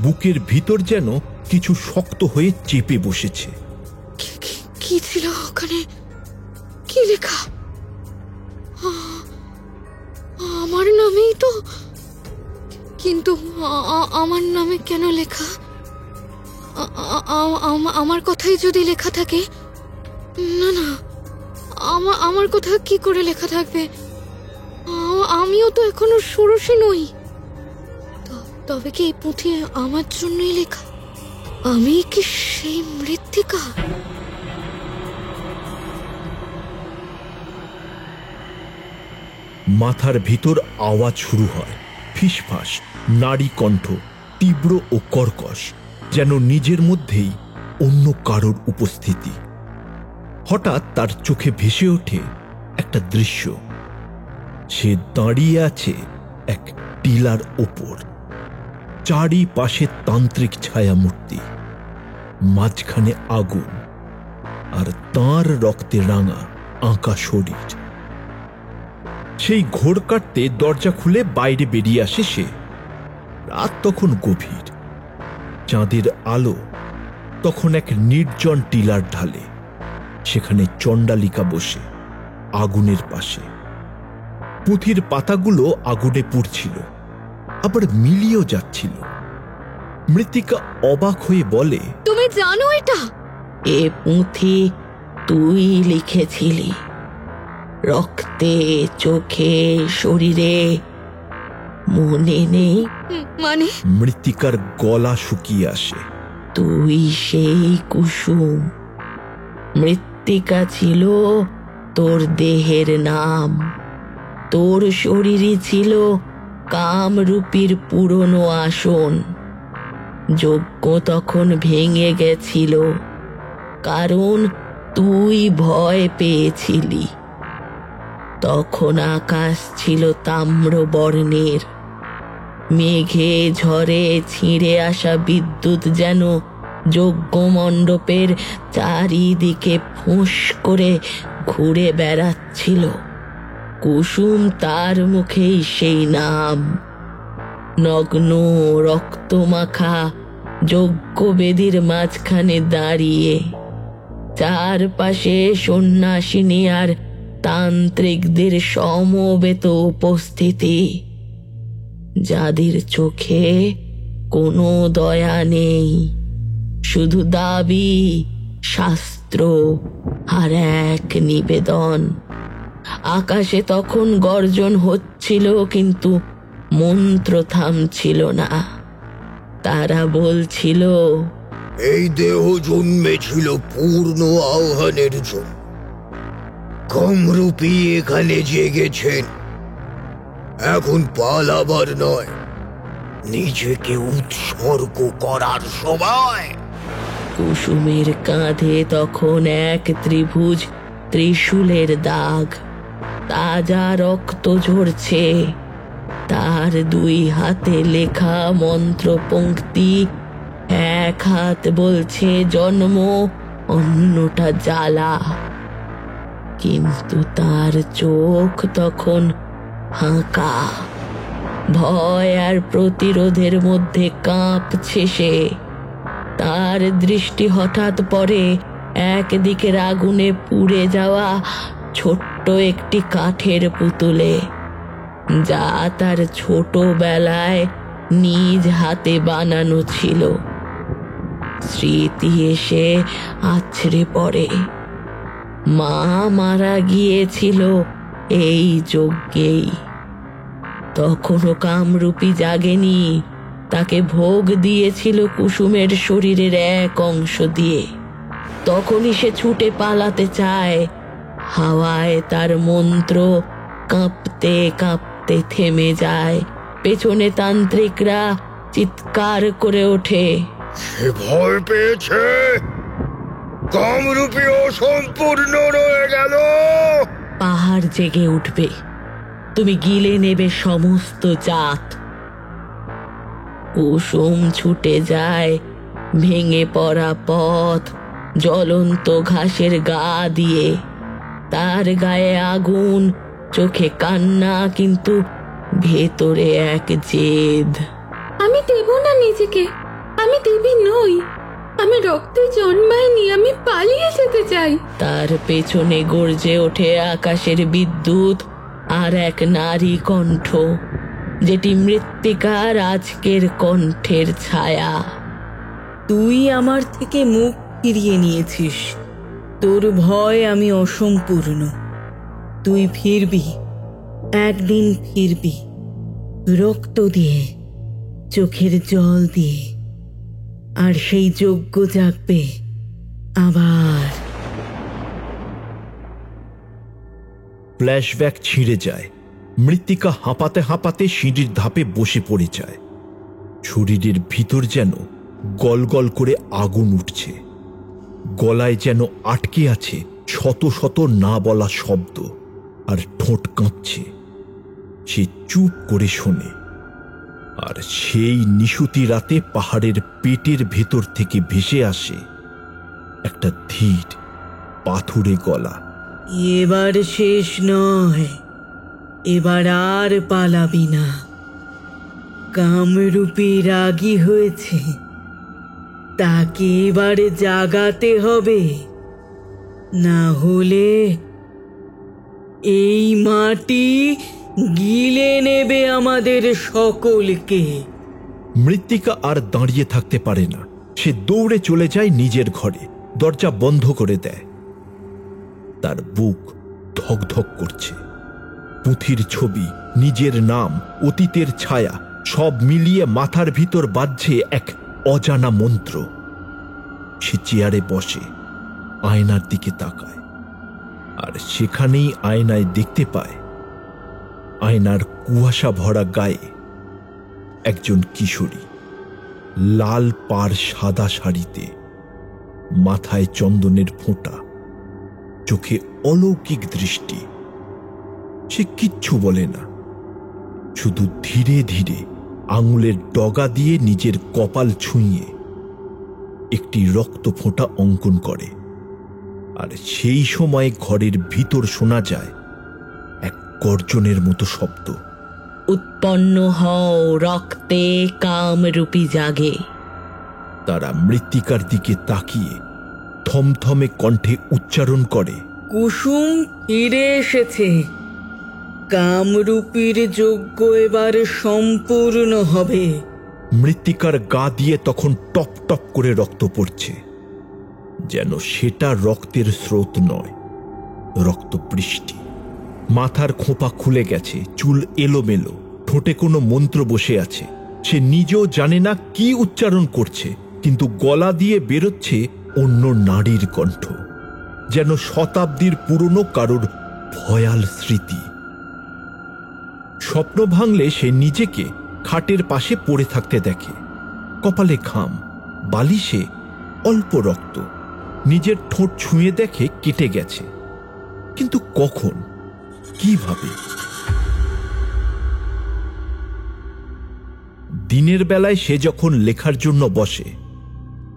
বুকের ভিতর যেন কিছু শক্ত হয়ে চেপে বসেছে। কি ছিল ওখানে? কি লেখা? আমার নামেই তো, কিন্তু আমার নামে কেন লেখা? আমার কথাই যদি লেখা থাকে, না না, আমার কথা কি করে লেখা থাকবে? আমিও তো এখনো ষোড়শী নই। তবে কি এই পুঁথি আমার জন্যই লেখা? আমি কি সেই মৃত্তিকা? মাথার ভিতর আওয়াজ শুরু হয়, ফিসফাস, নারী কণ্ঠ, তীব্র ও কর্কশ, যেন নিজের মধ্যেই অন্য কারোর উপস্থিতি। হঠাৎ তার চোখে ভেসে ওঠে একটা দৃশ্য। সে দাঁড়িয়ে আছে এক টিলার ওপর, চারিপাশে তান্ত্রিক ছায়ামূর্তি, মাঝখানে আগুন, আর তাঁর রক্তে রাঙা আঁকা শরীর। সেই ঘোর কাটতে দরজা খুলে বাইরে বেরিয়ে আসে সে। রাত তখন গভীর, চাঁদের আলো তখন এক নির্জন টিলার ঢালে। সেখানে চণ্ডালিকা বসে আগুনের পাশে। পুঁথির পাতাগুলো আগুনে পুড়ছিল, আবার মিলিয়েও যাচ্ছিল। মৃত্তিকা অবাক হয়ে বলে, তুমি জানো এটা? এ পুঁথি তুই লিখেছিলি, রক্তে, চোখে, শরীরে, মনে নেই? মানে? মৃত্তিকার গলা শুকিয়ে আসে। তুই সেই কুসুম। মৃত্তিকা ছিল তোর দেহের নাম। তোর শরীরই ছিল কামরূপীর পুরনো আসন। যজ্ঞ তখন ভেঙে গেছিল, কারণ তুই ভয় পেয়েছিলি। তখন আকাশ ছিল তাম্র বর্ণের। মেঘে ঝড়ে ছিঁড়ে আসা বিদ্যুৎ যেন যজ্ঞ মণ্ডপের চারিদিকে ফোঁস করে ঘুরে বেড়াচ্ছিল। কুসুম তার মুখেই সেই নাম। নগ্ন রক্তমাখা যজ্ঞবেদীর মাঝখানে দাঁড়িয়ে, চারপাশে সন্ন্যাসিনী আর তান্ত্রিকদের সমবেত উপস্থিতি, যাদের চোখে কোনো দয়া নেই, শুধু দাবি, শাস্ত্র আর এক নিবেদন। আকাশে তখন গর্জন হচ্ছিল, কিন্তু মন্ত্র থামছিল না। তারা বলছিল, এই দেহ জন্মেছিল পূর্ণ আহ্বানের জন্য। কামরূপী এখানে জেগেছেন। এখন পালাবার নয়, নিজেকে উৎসর্গ করার সময়। কুসুমের কাঁধে তখন এক ত্রিভুজ ত্রিশূলের দাগ। তাজা রক্ত ঝরছে। তার দুই হাতে লেখা মন্ত্র পংক্তি। এক হাত বলছে জন্ম, অন্যটা জ্বালা। কিন্তু তার চোখ তখন ফাঁকা। ভয় আর প্রতিরোধের মধ্যে কাঁপছে সে। তার দৃষ্টি হঠাৎ পড়ে একদিকের আগুনে পুড়ে যাওয়া ছোট্ট একটি কাঠের পুতুলে, যা তার ছোটবেলায় নিজ হাতে বানানো ছিল। স্মৃতি এসে আছড়ে পড়ে। মা মারা গিয়েছিল এই যজ্ঞেই। তখনও কামরূপী জাগেনি। তাকে ভোগ দিয়েছিল কুসুমের শরীরের এক অংশ দিয়ে। তখনই সে ছুটে পালাতে চায়। হাওয়ায় তার মন্ত্র কাঁপতে কাঁপতে থেমে যায়। পেছনে তান্ত্রিকরা চিৎকার করে ওঠে, সে ভয় পেয়েছে। কামরূপী অসম্পূর্ণ রয়ে গেল। পাহাড় জেগে উঠবে। তুমি গিলে নেবে সমস্ত জাত। কুসুম ছুটে যায় ভেঙে পড়া পথ, জ্বলন্ত ঘাসের গা দিয়ে। তার গায়ে আগুন, চোখে কান্না, কিন্তু ভেতরে এক জেদ। আমি দেব না নিজেকে, আমি দেবী নই, আমি রক্তে জন্মাইনি, আমি পালিয়ে যেতে চাই। তার পেছনে গর্জে ওঠে আকাশের বিদ্যুৎ, আর এক নারী কণ্ঠ, যেটি মৃত্তিকার আজকের কণ্ঠের ছায়া। তুই আমার থেকে মুখ ফিরিয়ে নিয়েছিস, তোর ভয় আমি অসম্পূর্ণ। তুই ফিরবি, একদিন ফিরবি, রক্ত দিয়ে, চোখের জল দিয়ে, আর সেই যজ্ঞ জাগবে আবার। ফ্ল্যাশব্যাক ছিঁড়ে যায়। মৃত্তিকা হাঁপাতে হাঁপাতে সিঁড়ির ধাপে বসে পড়ে যায়। শরীরের ভিতর যেন গলগল করে আগুন উঠছে। গলায় যেন আটকে আছে শত শত না বলা শব্দ, আর ঠোঁট কাঁপছে। সে চুপ করে শোনে। আর সেই নিশুতি রাতে পাহাড়ের পেটের ভেতর থেকে ভেসে আসে একটা ধীর পাথুরে গলা। এবার শেষ নয়, এবার আর পালাবি না। কামরূপী রাগী হয়েছে, তাকে এবার জাগাতে হবে, না হলে এই মাটি গিলে নেবে আমাদের সকলকে। মৃত্তিকা আর দাঁড়িয়ে থাকতে পারে না। সে দৌড়ে চলে যায় নিজের ঘরে, দরজা বন্ধ করে দেয়। তার বুক ধকধক করছে। পুঁথির ছবি, নিজের নাম, অতীতের ছায়া, সব মিলিয়ে মাথার ভিতর বাজছে এক অজানা মন্ত্র। সে চেয়ারে বসে, আয়নার দিকে তাকায়, আর সেখানেই আয়নায় দেখতে পায় আয়নার কুয়াশা ভরা গায়ে একজন কিশোরী, লাল পাড় সাদা শাড়িতে, মাথায় চন্দনের ফোঁটা, চোখে অলৌকিক দৃষ্টি। সে কিচ্ছু বলে না, শুধু ধীরে ধীরে আঙুলের ডগা দিয়ে নিজের কপাল ছুঁয়ে একটি রক্ত ফোঁটা অঙ্কন করে। আর সেই সময় ঘরের ভিতর শোনা যায় এক গর্জনের মতো শব্দ। উৎপন্ন হও, রক্তে কামরূপী জাগে। তারা মৃত্তিকার দিকে তাকিয়ে থমথমে কণ্ঠে উচ্চারণ করে, কুসুম ফিরে এসেছে, কামরূপীর যজ্ঞ এবার সম্পূর্ণ হবে। মৃত্তিকার গা দিয়ে তখন টপ টপ করে রক্ত পড়ছে, যেন সেটা রক্তের স্রোত নয়, রক্ত বৃষ্টি। মাথার খোঁপা খুলে গেছে, চুল এলোমেলো, ঠোঁটে কোনো মন্ত্র বসে আছে। সে নিজেও জানে না কি উচ্চারণ করছে, কিন্তু গলা দিয়ে বেরোচ্ছে অন্য নারীর কণ্ঠ, যেন শতাব্দীর পুরনো কারোর ভয়াল স্মৃতি। স্বপ্ন ভাঙলে সে নিজেকে খাটের পাশে পড়ে থাকতে দেখে। কপালে ঘাম, বালিশে অল্প রক্ত। নিজের ঠোঁট ছুঁয়ে দেখে কেটে গেছে, কিন্তু কখন, কিভাবে? দিনের বেলায় সে যখন লেখার জন্য বসে,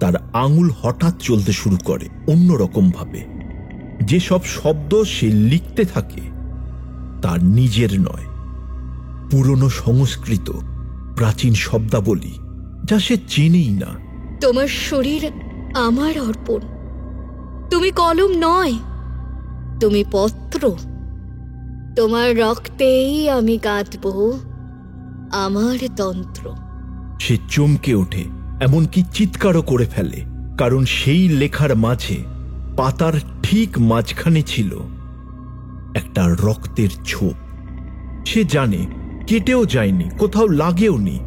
তার আঙুল হঠাৎ চলতে শুরু করে অন্যরকম ভাবে। যেসব শব্দ সে লিখতে থাকে তার নিজের নয়, পুরনো সংস্কৃত প্রাচীন শব্দাবলী, যা সে চেনেই না। তোমার শরীর আমার অর্পণ। তুমি কলম নয়, তুমি পত্র। তোমার রক্তেই আমি কাটব আমার তন্ত্র। সে চমকে ওঠে, এমনকি চিৎকারও করে ফেলে, কারণ সেই লেখার মাঝে, পাতার ঠিক মাঝখানে ছিল একটা রক্তের ছোপ। সে জানে কেটেও যায়নি, কোথাও লাগেও নি,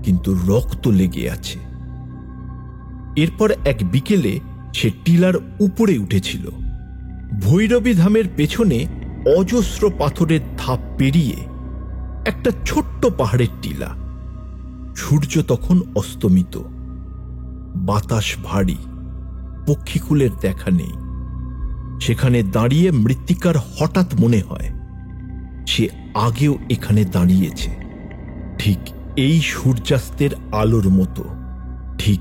কিন্তু রক্ত লেগে আছে। এরপর এক বিকেলে সে টিলার উপরে উঠেছিল। ভৈরবী ধামের পেছনে অজস্র পাথরের ধাপ পেরিয়ে একটা ছোট্ট পাহাড়ের টিলা। সূর্য তখন অস্তমিত, বাতাস ভারী, পক্ষীকুলের দেখা নেই। সেখানে দাঁড়িয়ে মৃত্তিকার হঠাৎ মনে হয় সে আগেও এখানে দাঁড়িয়েছে, ঠিক এই সূর্যাস্তের আলোর মতো, ঠিক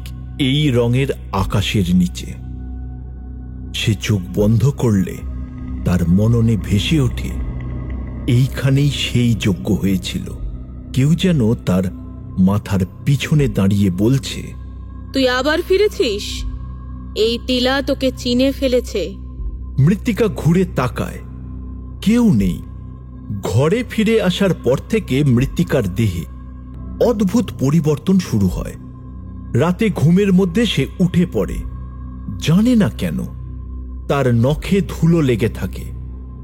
এই রঙের আকাশের নিচে। সে চোখ বন্ধ করলে তার মননে ভেসে ওঠে এইখানেই সেই যজ্ঞ হয়েছিল। কেউ যেন তার মাথার পিছনে দাঁড়িয়ে বলছে, তুই আবার ফিরেছিস? এই টিলা তোকে চিনে ফেলেছে। মৃত্তিকা ঘুরে তাকায়, কেউ নেই। ঘরে ফিরে আসার পর থেকে মৃত্তিকার দেহে অদ্ভুত পরিবর্তন শুরু হয়। রাতে ঘুমের মধ্যে সে উঠে পড়ে, জানে না কেন। তার নখে ধুলো লেগে থাকে,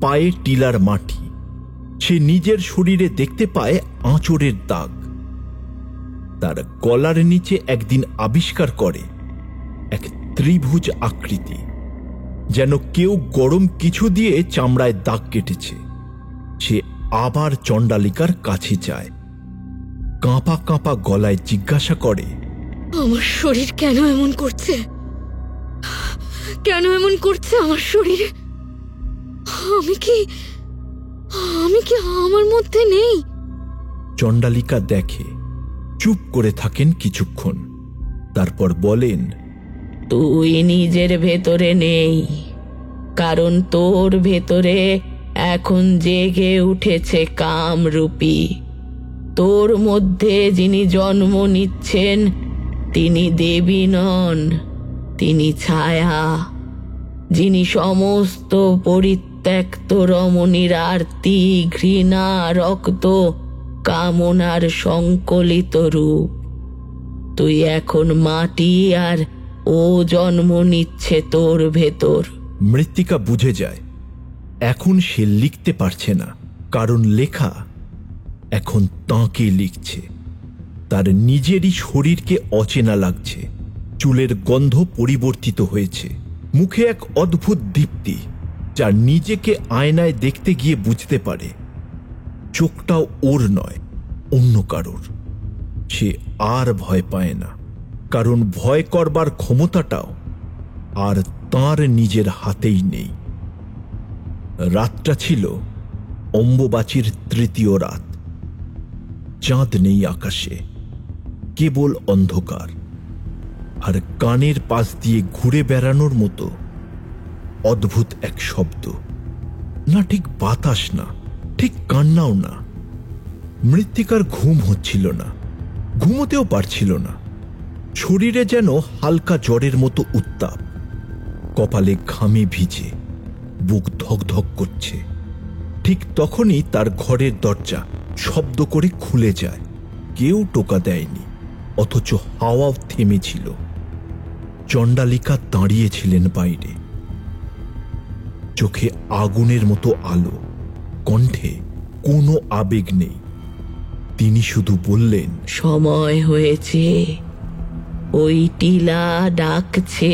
পায়ে টিলার মাটি। সে নিজের শরীরে দেখতে পায় আঁচড়ের দাগ। তার গলার নিচে একদিন আবিষ্কার করে এক ত্রিভুজ আকৃতি, যেন কেউ গরম কিছু দিয়ে চামড়ায় দাগ কেটেছে। সে আবার চণ্ডালিকার কাছে যায়, কাঁপা কাঁপা গলায় জিজ্ঞাসা করে, আমার শরীর কেন এমন করছে? কেন এমন করছে আমার শরীর? আমি কি আমার মধ্যে নেই? চণ্ডালিকা দেখে, চুপ করে থাকেন কিছুক্ষণ, তারপর বলেন, তুই নিজের ভেতরে নেই, কারণ তোর ভেতরে এখন জেগে উঠেছে কামরূপী। তোর মধ্যে যিনি জন্ম নিচ্ছেন তিনি দেবী নন, তিনি ছায়া, যিনি সমস্ত পরিত্যক্ত রমণীর আরতি, ঘৃণা, রক্ত, কামনার সংকলিত রূপ। তুই এখন মাটি, আর ও জন্ম নিচ্ছে তোর ভেতর। মৃত্তিকা বুঝে যায় এখন সে লিখতে পারছে না, কারণ লেখা এখন তাঁকে লিখছে। তার নিজেরই শরীরকে অচেনা লাগছে। চুলের গন্ধ পরিবর্তিত হয়েছে, মুখে এক অদ্ভুত দীপ্তি, যা নিজেকে আয়নায় দেখতে গিয়ে বুঝতে পারে চোখটাও ওর নয়, অন্য কারোর। সে আর ভয় পায় না, কারণ ভয় করবার ক্ষমতাটাও আর তার নিজের হাতেই নেই। রাতটা ছিল অম্বুবাচীর তৃতীয় রাত। চাঁদ নেই আকাশে, কেবল অন্ধকার, আর কানের পাশ দিয়ে ঘুরে বেড়ানোর মতো অদ্ভুত এক শব্দ। না ঠিক বাতাস, না ঠিক কান্নাও না। মৃত্তিকার ঘুম হচ্ছিল না, ঘুমোতেও পারছিল না। শরীরে যেন হালকা জ্বরের মতো উত্তাপ, কপালে ঘামে ভিজে, বুক ধকধক করছে। ঠিক তখনই তার ঘরের দরজা শব্দ করে খুলে যায়। কেউ টোকা দেয়নি, অথচ হাওয়াও থেমেছিল। চণ্ডালিকা দাঁড়িয়েছিলেন বাইরে, চোখে আগুনের মতো আলো, কণ্ঠে কোনো আবেগ নেই। তিনি শুধু বললেন, সময় হয়েছে, ওই টিলা ডাকছে।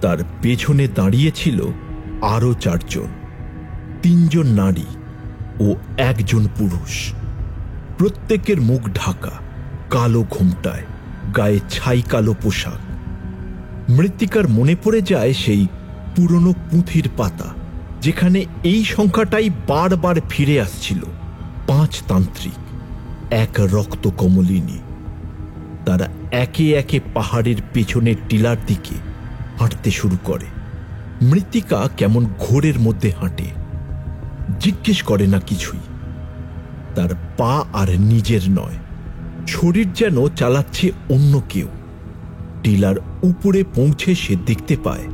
তার পেছনে দাঁড়িয়েছিল আরো 4 জন, 3 জন নারী ও 1 জন পুরুষ। প্রত্যেকের মুখ ঢাকা, কালো ঘোমটায়, গায়ে ছাই কালো পোশাক। মৃত্তিকার মনে পড়ে যায় সেই পুরনো পুঁথির পাতা, যেখানে এই সংখ্যাটাই বারবার ফিরে আসছিল। 5 তান্ত্রিক, 1 রক্ত কমলিনী। তারা একে একে পাহাড়ের পেছনের টিলার দিকে হাঁটতে শুরু করে। মৃত্তিকা কেমন ঘোরের মধ্যে হাঁটে, জিজ্ঞেস করে না কিছুই। তার পা আর নিজের নয়, শরীর যেন চালাচ্ছে অন্য কেউ। টিলার উপরে পৌঁছে সে দেখতে পায়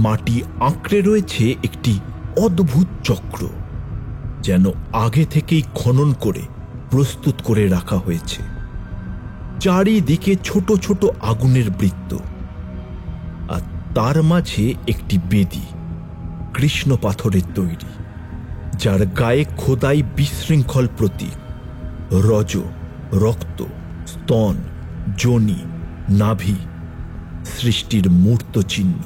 মাটি আঁকড়ে রয়েছে একটি অদ্ভুত চক্র, যেন আগে থেকেই খনন করে প্রস্তুত করে রাখা হয়েছে। চারিদিকে ছোট ছোট আগুনের বৃত্ত, আর তার মাঝে একটি বেদী, কৃষ্ণ পাথরের তৈরি, যার গায়ে খোদাই বিশৃঙ্খল প্রতীক, রজ, রক্ত, স্তন, যোনি, নাভি, সৃষ্টির মূর্ত চিহ্ন।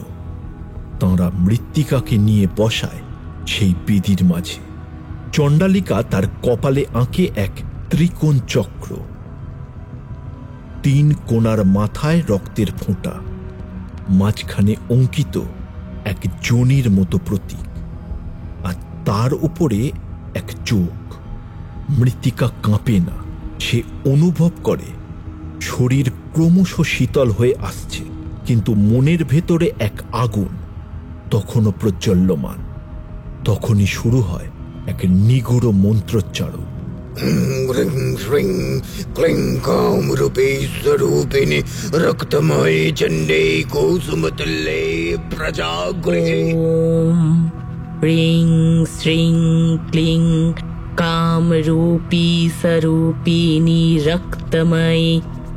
তাঁরা মৃত্তিকাকে নিয়ে বসায় সেই বেদীর মাঝে। চণ্ডালিকা তার কপালে আঁকে এক ত্রিকোণ চক্র, 3 কোণার মাথায় রক্তের ফোঁটা, মাঝখানে অঙ্কিত এক যোনির মতো প্রতীক, আর তার উপরে এক চোখ। মৃত্তিকা কাঁপে না, সে অনুভব করে শরীর ক্রমশ শীতল হয়ে আসছে, কিন্তু মনের ভেতরে এক আগুন তখনও প্রজ্বল্যমান। তখনই শুরু হয় এক নিগূঢ় মন্ত্রোচ্চারণ। ह्रीं श्रीं क्लीं कामरूपी स्वरूपिणि रक्तमये चण्डे कुसुमतुल्ये प्रजागृहे। ॐ ह्रीं श्रीं क्लीं कामरूपी स्वरूपिणी रक्तमयी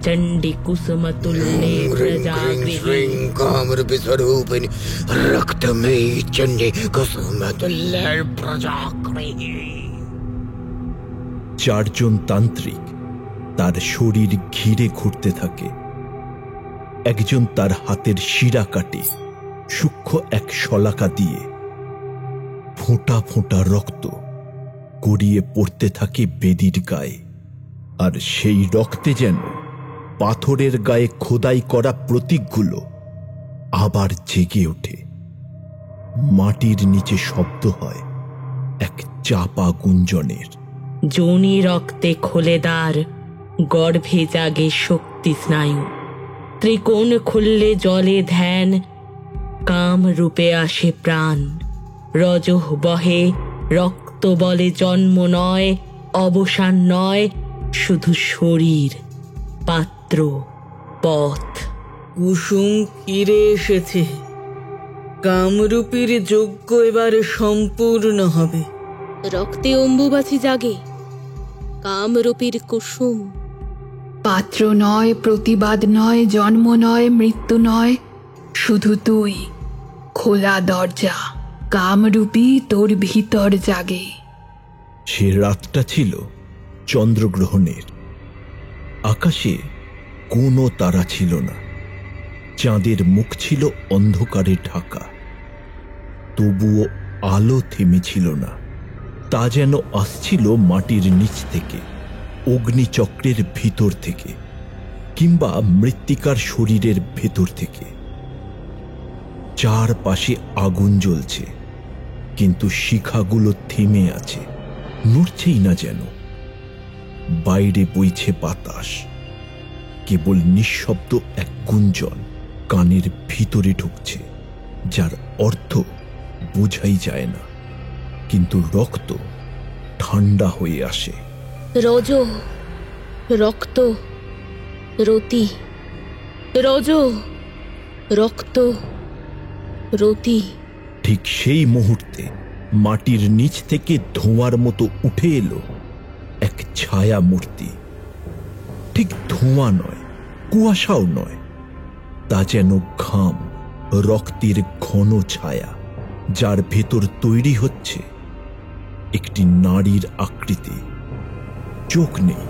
चण्डी कुसुमतुल्ये प्रजागृहे। श्रीं कामरूपी स्वरूपिणि रक्तमयी चण्डे कुसुमतुल्ये प्रजागृहे। চারজন তান্ত্রিক তার শরীর ঘিরে ঘুরতে থাকে। একজন তার হাতের শিরা কাটে সূক্ষ্ম এক শলাকা দিয়ে। ফোঁটা ফোঁটা রক্ত গড়িয়ে পড়তে থাকে বেদির গায়ে, আর সেই রক্তে যেন পাথরের গায়ে খোদাই করা প্রতীকগুলো আবার জেগে ওঠে। মাটির নিচে শব্দ হয় এক চাপা গুঞ্জনের। যোনি রক্তে খোলে দ্বার, গর্ভে জাগে শক্তি স্নায়ু। ত্রিকোণ খুললে জলে ধ্যান, কাম রূপে আসে প্রাণ। রজঃ বহে, রক্ত বলে জন্ম নয়, অবসান নয়, শুধু শরীর, পাত্র, পথ। কুসুম ফিরে এসেছে। কামরূপীর যজ্ঞ এবার সম্পূর্ণ হবে। রক্তে অম্বুবাচী জাগে, কামরূপীর কুসুম। পাত্র নয়, প্রতিবাদ নয়, জন্ম নয়, মৃত্যু নয়, শুধু তুই, খোলা দরজা। কামরূপী তোর ভিতর জাগে। সে রাতটা ছিল চন্দ্রগ্রহণের। আকাশে কোনো তারা ছিল না, চাঁদের মুখ ছিল অন্ধকারে ঢাকা। তবুও আলো থেমেছিল না। তা যেন আসছিল মাটির নিচ থেকে, অগ্নিচক্রের ভিতর থেকে, কিংবা মৃত্তিকার শরীরের ভেতর থেকে। চারপাশে আগুন জ্বলছে, কিন্তু শিখাগুলো থেমে আছে, নড়ছেই না যেন। বাইরে বইছে বাতাস, কেবল নিঃশব্দ এক গুঞ্জন কানের ভিতরে ঢুকছে, যার অর্থ বোঝাই যায় না, কিন্তু রক্ত ঠান্ডা হয়ে আসে। রজ, রক্ত, রতি, রজ, রক্ত, রতি। ঠিক সেই মুহূর্তে মাটির নিচ থেকে ধোঁয়ার মতো উঠে এলো এক ছায়া মূর্তি। ঠিক ধোঁয়া নয়, কুয়াশাও নয়, তা যেন ঘাম, রক্তের ঘন ছায়া, যার ভেতর তৈরি হচ্ছে একটি নারীর আকৃতি। চোখ নেই,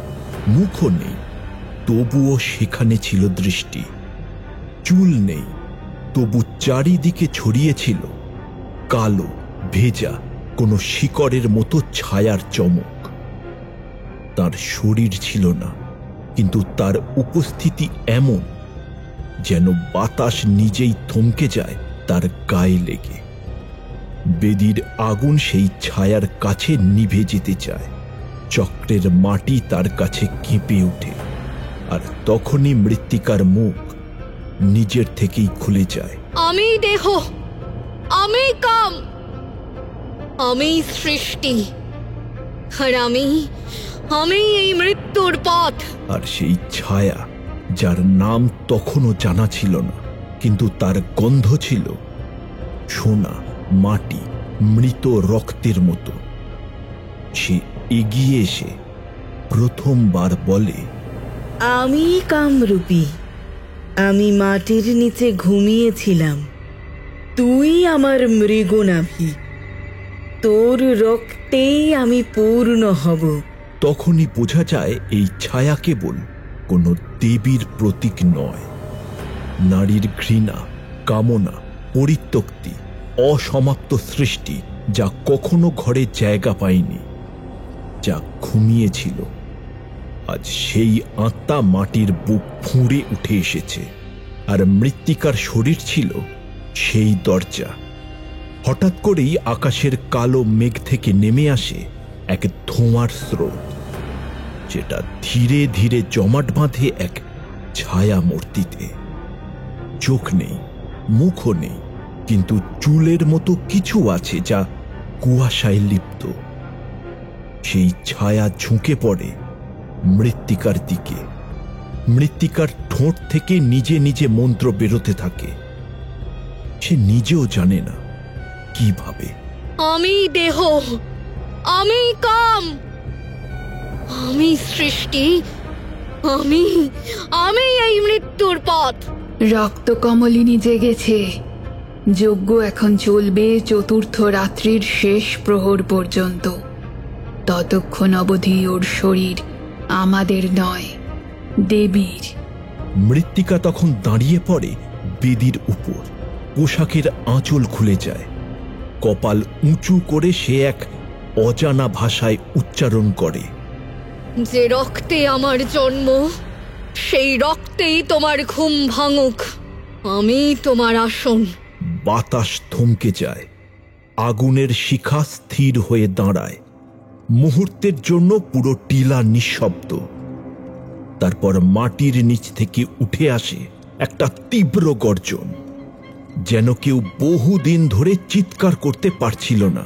মুখও নেই, তবুও সেখানে ছিল দৃষ্টি। চুল নেই, তবু চারিদিকে ছড়িয়েছিল কালো ভেজা কোনো শিকড়ের মতো ছায়ার চমক। তার শরীর ছিল না, কিন্তু তার উপস্থিতি এমন যেন বাতাস নিজেই থমকে যায় তার গায়ে লেগে। বেদির আগুন সেই ছায়ার কাছে নিভে যেতে চায়। চক্রের মাটি তার কাছে কেঁপে ওঠে, আর তখনই মৃত্তিকার মুখ নিজের থেকেই খুলে যায়। আমি দেহ, আমি কাম, আমি সৃষ্টি, আর আমি এই মৃত্যুর পথ। আর সেই ছায়া, যার নাম তখনও জানা ছিল না, কিন্তু তার গন্ধ ছিল সোনা, মাটি, মৃত রক্তের মতো। সে এগিয়ে এসে প্রথমবার বলে, আমি কামরূপী। আমি মাটির নিচে ঘুমিয়েছিলাম। তুই আমার মৃগনাভি। তোর রক্তেই আমি পূর্ণ হব। তখনই বোঝা যায় এই ছায়া কেবল কোনো দেবীর প্রতীক নয়। নারীর ঘৃণা, কামনা, পরিত্যক্তি, অসমাপ্ত সৃষ্টি, যা কখনো ঘরে জায়গা পায়নি, যা ঘুমিয়েছিল। আজ সেই আত্মা মাটির বুক ফুঁড়ে উঠে এসেছে, আর মৃত্তিকার শরীর ছিল সেই দরজা। হঠাৎ করেই আকাশের কালো মেঘ থেকে নেমে আসে এক ধোঁয়ার স্রোত। যেটা ধীরে ধীরে জমাট বাঁধে এক ছায়া মূর্তিতে। চোখ নেই, মুখও নেই, কিন্তু চুলের মতো কিছু আছে যা কুয়াশায় লিপ্ত। সেই ছায়া ঝুঁকে পড়ে মৃত্তিকার দিকে। মৃত্তিকার ঠোঁট থেকে নিজে নিজে মন্ত্র বেরোতে থাকে। সে নিজেও জানে না কিভাবে। আমি দেহ, আমি কাম, আমি সৃষ্টি, আমি আমি এই মৃত্যুর পথ। রক্ত কমলিনী জেগেছে। যজ্ঞ এখন চলবে চতুর্থ রাত্রির শেষ প্রহর পর্যন্ত। ততক্ষণ অবধি ওর শরীর আমাদের নয়, দেবীর। মৃত্তিকা তখন দাঁড়িয়ে পড়ে বেদির উপর। পোশাকের আঁচল খুলে যায়। কপাল উঁচু করে সে এক অজানা ভাষায় উচ্চারণ করে, যে রক্তে আমার জন্ম, সেই রক্তেই তোমার ঘুম ভাঙুক। আমি তোমার আসন। বাতাস থমকে যায়। আগুনের শিখা স্থির হয়ে দাঁড়ায়। মুহূর্তের জন্য পুরো টিলা নিঃশব্দ। তারপর মাটির নিচ থেকে উঠে আসে একটা তীব্র গর্জন, যেন কেউ বহুদিন ধরে চিৎকার করতে পারছিল না।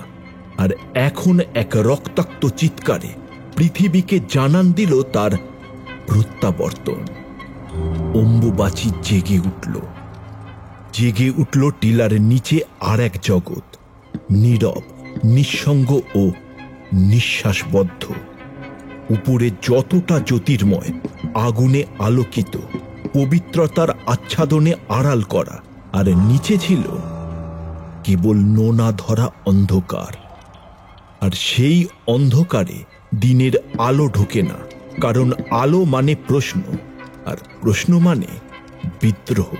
আর এখন এক রক্তাক্ত চিৎকারে পৃথিবীকে জানান দিল তার প্রত্যাবর্তন। অম্বুবাচী জেগে উঠল। জেগে উঠল টিলার নিচে আর এক জগৎ, নীরব, নিঃসঙ্গ ও নিঃশ্বাসবদ্ধ। উপরে যতটা জ্যোতির্ময়, আগুনে আলোকিত, পবিত্রতার আচ্ছাদনে আড়াল করা, আর নিচে ছিল কেবল নোনা ধরা অন্ধকার। আর সেই অন্ধকারে দিনের আলো ঢোকে না, কারণ আলো মানে প্রশ্ন, আর প্রশ্ন মানে বিদ্রোহ।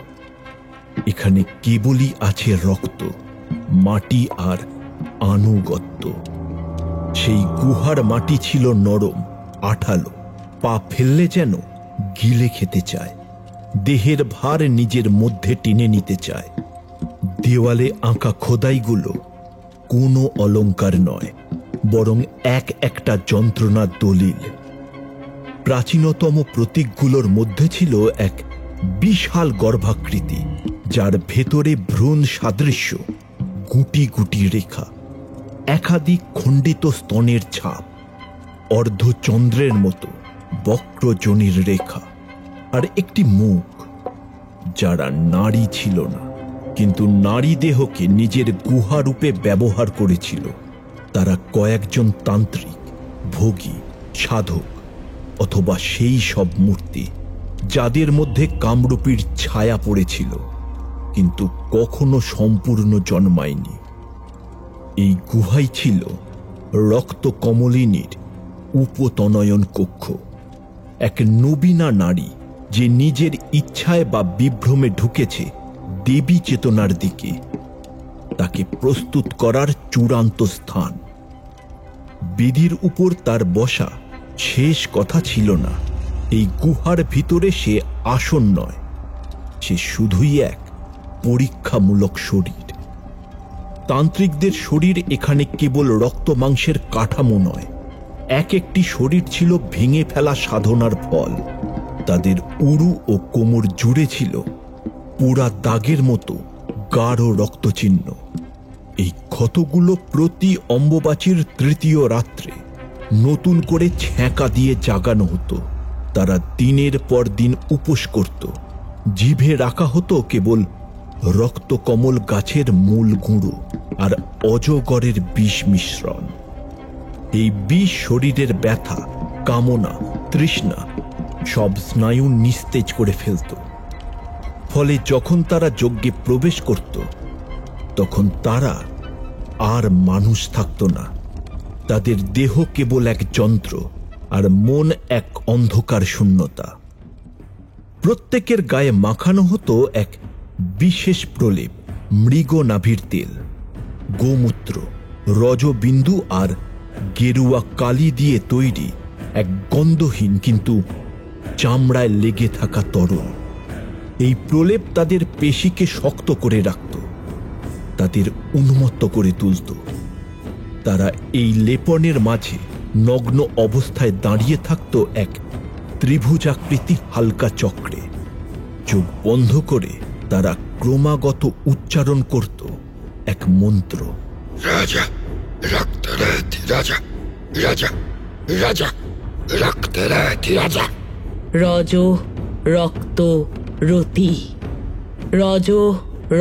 এখানে কেবলই আছে রক্ত, মাটি আর আনুগত্য। সেই গুহার মাটি ছিল নরম, আঠালো, পা ফেললে যেন গিলে খেতে চায়। দেহের ভার নিজের মধ্যে টেনে নিতে চায়। দেওয়ালে আঁকা খোদাইগুলো কোনো অলংকার নয়, বরং এক একটা যন্ত্রণার দলিল। প্রাচীনতম প্রতীকগুলোর মধ্যে ছিল এক বিশাল গর্ভাকৃতি, যার ভেতরে ভ্রূণ সাদৃশ্য গুটি গুটি রেখা, একাধিক খণ্ডিত স্তনের ছাপ, অর্ধচন্দ্রের মতো বক্রজনীর রেখা, আর একটি মুখ যারা নারী ছিল না, কিন্তু নারী দেহকে নিজের গুহা রূপে ব্যবহার করেছিল। তারা কয়েকজন তান্ত্রিক, ভোগী, সাধক, অথবা সেই সব মূর্তি যাদের মধ্যে কামরূপীর ছায়া পড়েছিল, কিন্তু কখনো সম্পূর্ণ জন্মায়নি। এই গুহাই ছিল রক্ত কমলিনীর উপতনয়ন কক্ষ। এক নবীনা নারী যে নিজের ইচ্ছায় বা বিভ্রমে ঢুকেছে দেবী চেতনার দিকে, তাকে প্রস্তুত করার চূড়ান্ত স্থান। বেদির উপর তার বসা শেষ কথা ছিল না। এই গুহার ভিতরে সে আসন নয়, সে শুধুই এক পরীক্ষামূলক শরীর। তান্ত্রিকদের শরীর এখানে কেবল রক্ত মাংসের কাঠামো নয়, এক একটি শরীর ছিল ভেঙে ফেলা সাধনার ফল। তাদের উরু ও কোমর জুড়ে ছিল পোড়া দাগের মতো গাঢ় রক্তচিহ্ন। এই ক্ষতগুলো প্রতি অম্বুবাচীর তৃতীয় রাত্রে নতুন করে ছ্যাঁকা দিয়ে জাগানো হতো। তারা দিনের পর দিন উপোস করত। জিভে রাখা হতো কেবল রক্তকমল গাছের মূল গুঁড়ো আর অজগরের বিষ মিশ্রণ। এই বিষ শরীরের ব্যথা, কামনা, তৃষ্ণা সব স্নায়ু নিস্তেজ করে ফেলত। ফলে যখন তারা যজ্ঞে প্রবেশ করত, তখন তারা আর মানুষ থাকত না। তাদের দেহ কেবল এক যন্ত্র, আর মন এক অন্ধকার শূন্যতা। প্রত্যেকের গায়ে মাখানো হতো এক বিশেষ প্রলেপ, মৃগ নাভির তেল, গোমূত্র, রজবিন্দু আর গেরুয়া কালি দিয়ে তৈরি এক গন্ধহীন কিন্তু চামড়ায় লেগে থাকা তরল। এই প্রলেপ তাদের পেশিকে শক্ত করে রাখত, তাদের উন্মত্ত করে তুলত। তারা এই লেপনের মাঝে নগ্ন অবস্থায় দাঁড়িয়ে থাকত এক ত্রিভুজাকৃতি হালকা চক্রে। চোখ বন্ধ করে তারা ক্রমাগত উচ্চারণ করত এক মন্ত্র। রাজা রক্তরাথি রাজা, রাজা রাজা রক্তরাথি রাজা। রজ রক্ত রতি, রজ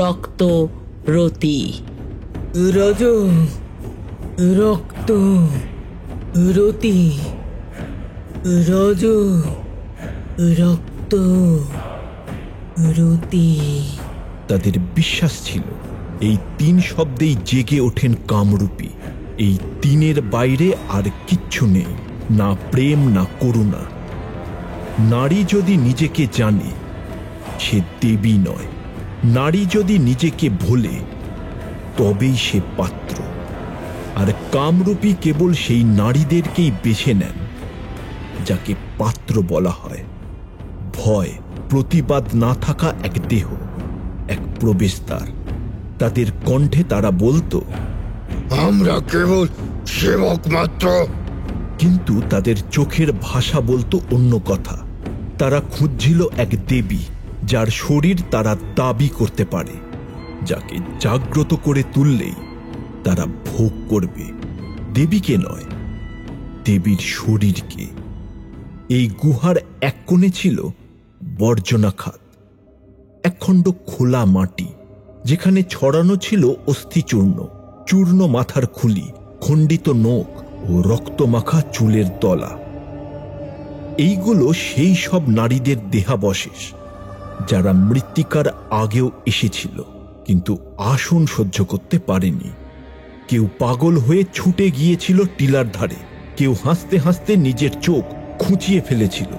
রক্ত রতি। রজ রক্ত রতি, রজ রক্ত রতি। তাদের বিশ্বাস ছিল এই 3 শব্দেই জেগে ওঠেন কামরূপী। এই 3-এর বাইরে আর কিচ্ছু নেই, না প্রেম না করুণা। নারী যদি নিজেকে জানে, সে দেবী নয়। নারী যদি নিজেকে ভোলে, তবেই সে পাত্র। আর কামরূপী কেবল সেই নারীদেরকেই বেছে নেন যাকে পাত্র বলা হয়। ভয়, প্রতিবাদ না থাকা এক দেহ, এক প্রবেশদ্বার। তাদের কণ্ঠে তারা বলতো, আমরা কেবল সেবক মাত্র। কিন্তু তাদের চোখের ভাষা বলতো অন্য কথা। তারা খুঁজছিল এক দেবী যার শরীর তারা দাবি করতে পারে, যাকে জাগ্রত করে তুললেই তারা ভোগ করবে। দেবীকে নয়, দেবীর শরীরকে। এই গুহার এক কোণে ছিল বর্জনা খাত, একখণ্ড খোলা মাটি, যেখানে ছড়ানো ছিল অস্থিচূর্ণ, চূর্ণ মাথার খুলি, খণ্ডিত নখ ও রক্তমাখা চুলের তলা। এইগুলো সেই সব নারীদের দেহাবশেষ যারা মৃত্তিকার আগেও এসেছিল, কিন্তু আসন সহ্য করতে পারেনি। কেউ পাগল হয়ে ছুটে গিয়েছিল টিলার ধারে, কেউ হাসতে হাসতে নিজের চোখ খুঁচিয়ে ফেলেছিল,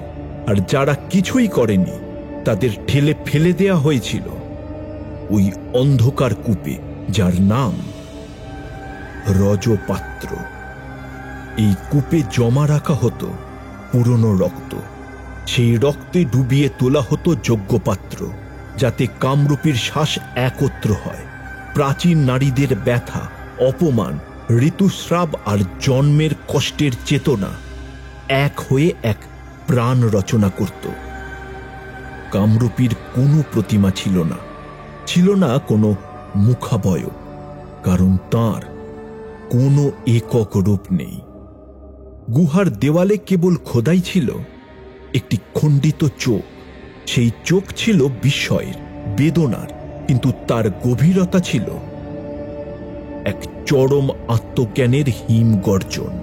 আর যারা কিছুই করেনি তাদের ঠেলে ফেলে দেয়া হয়েছিল ওই অন্ধকার কূপে, যার নাম রজপাত্র। এই কূপে জমা রাখা হতো পুরনো রক্ত। সেই রক্তে ডুবিয়ে তোলা হতো যোগ্যপাত্র, যাতে কামরূপীর শ্বাস একত্র হয়। প্রাচীন নারীদের ব্যথা, অপমান, ঋতুস্রাব আর জন্মের কষ্টের চেতনা এক হয়ে এক প্রাণ রচনা করত। কামরূপীর কোনো প্রতিমা ছিল না, ছিল না কোনো মুখাবয়ব, কারণ তাঁর কোনো একক রূপ নেই। গুহার দেওয়ালে কেবল খোদাই ছিল একটি খণ্ডিত চোখ। সেই চোখ ছিল বিস্ময়ের, বেদনার, কিন্তু তার গভীরতা ছিল এক চরম আত্মজ্ঞানের হিম গর্জন।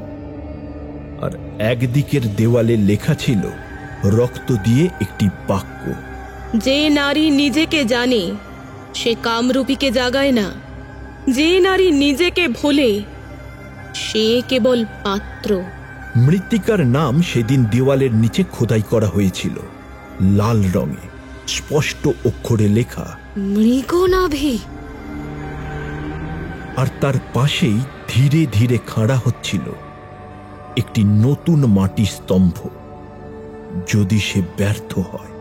আর একদিকের দেওয়ালে লেখা ছিল রক্ত দিয়ে একটি বাক্য, যে নারী নিজেকে জানে সে কামরূপীকে জাগায় না, যে নারী নিজেকে ভোলে সে কেবল পাত্র। মৃত্তিকার নাম সেদিন দেওয়ালের নিচে খোদাই করা হয়েছিল, লাল রঙে স্পষ্ট অক্ষরে লেখা মৃগনাভি। আর তার পাশেই ধীরে ধীরে খাড়া হচ্ছিল একটি নতুন মাটির স্তম্ভ। যদি সে ব্যর্থ হয়,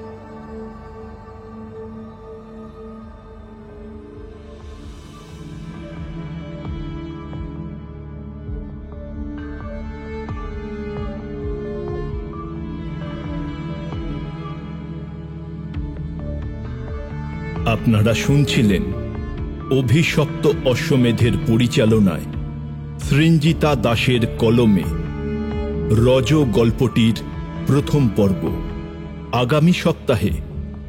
আপনারা শুনছিলেন অভিশপ্ত অশ্বমেধের পরিচালনায় সৃঞ্জিতা দাসের কলমে রজ গল্পটির প্রথম পর্ব। আগামী সপ্তাহে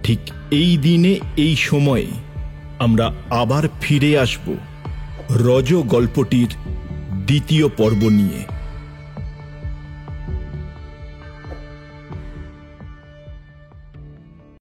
ঠিক এই দিনে এই সময়ে আমরা আবার ফিরে আসব রজ গল্পটির দ্বিতীয় পর্ব নিয়ে।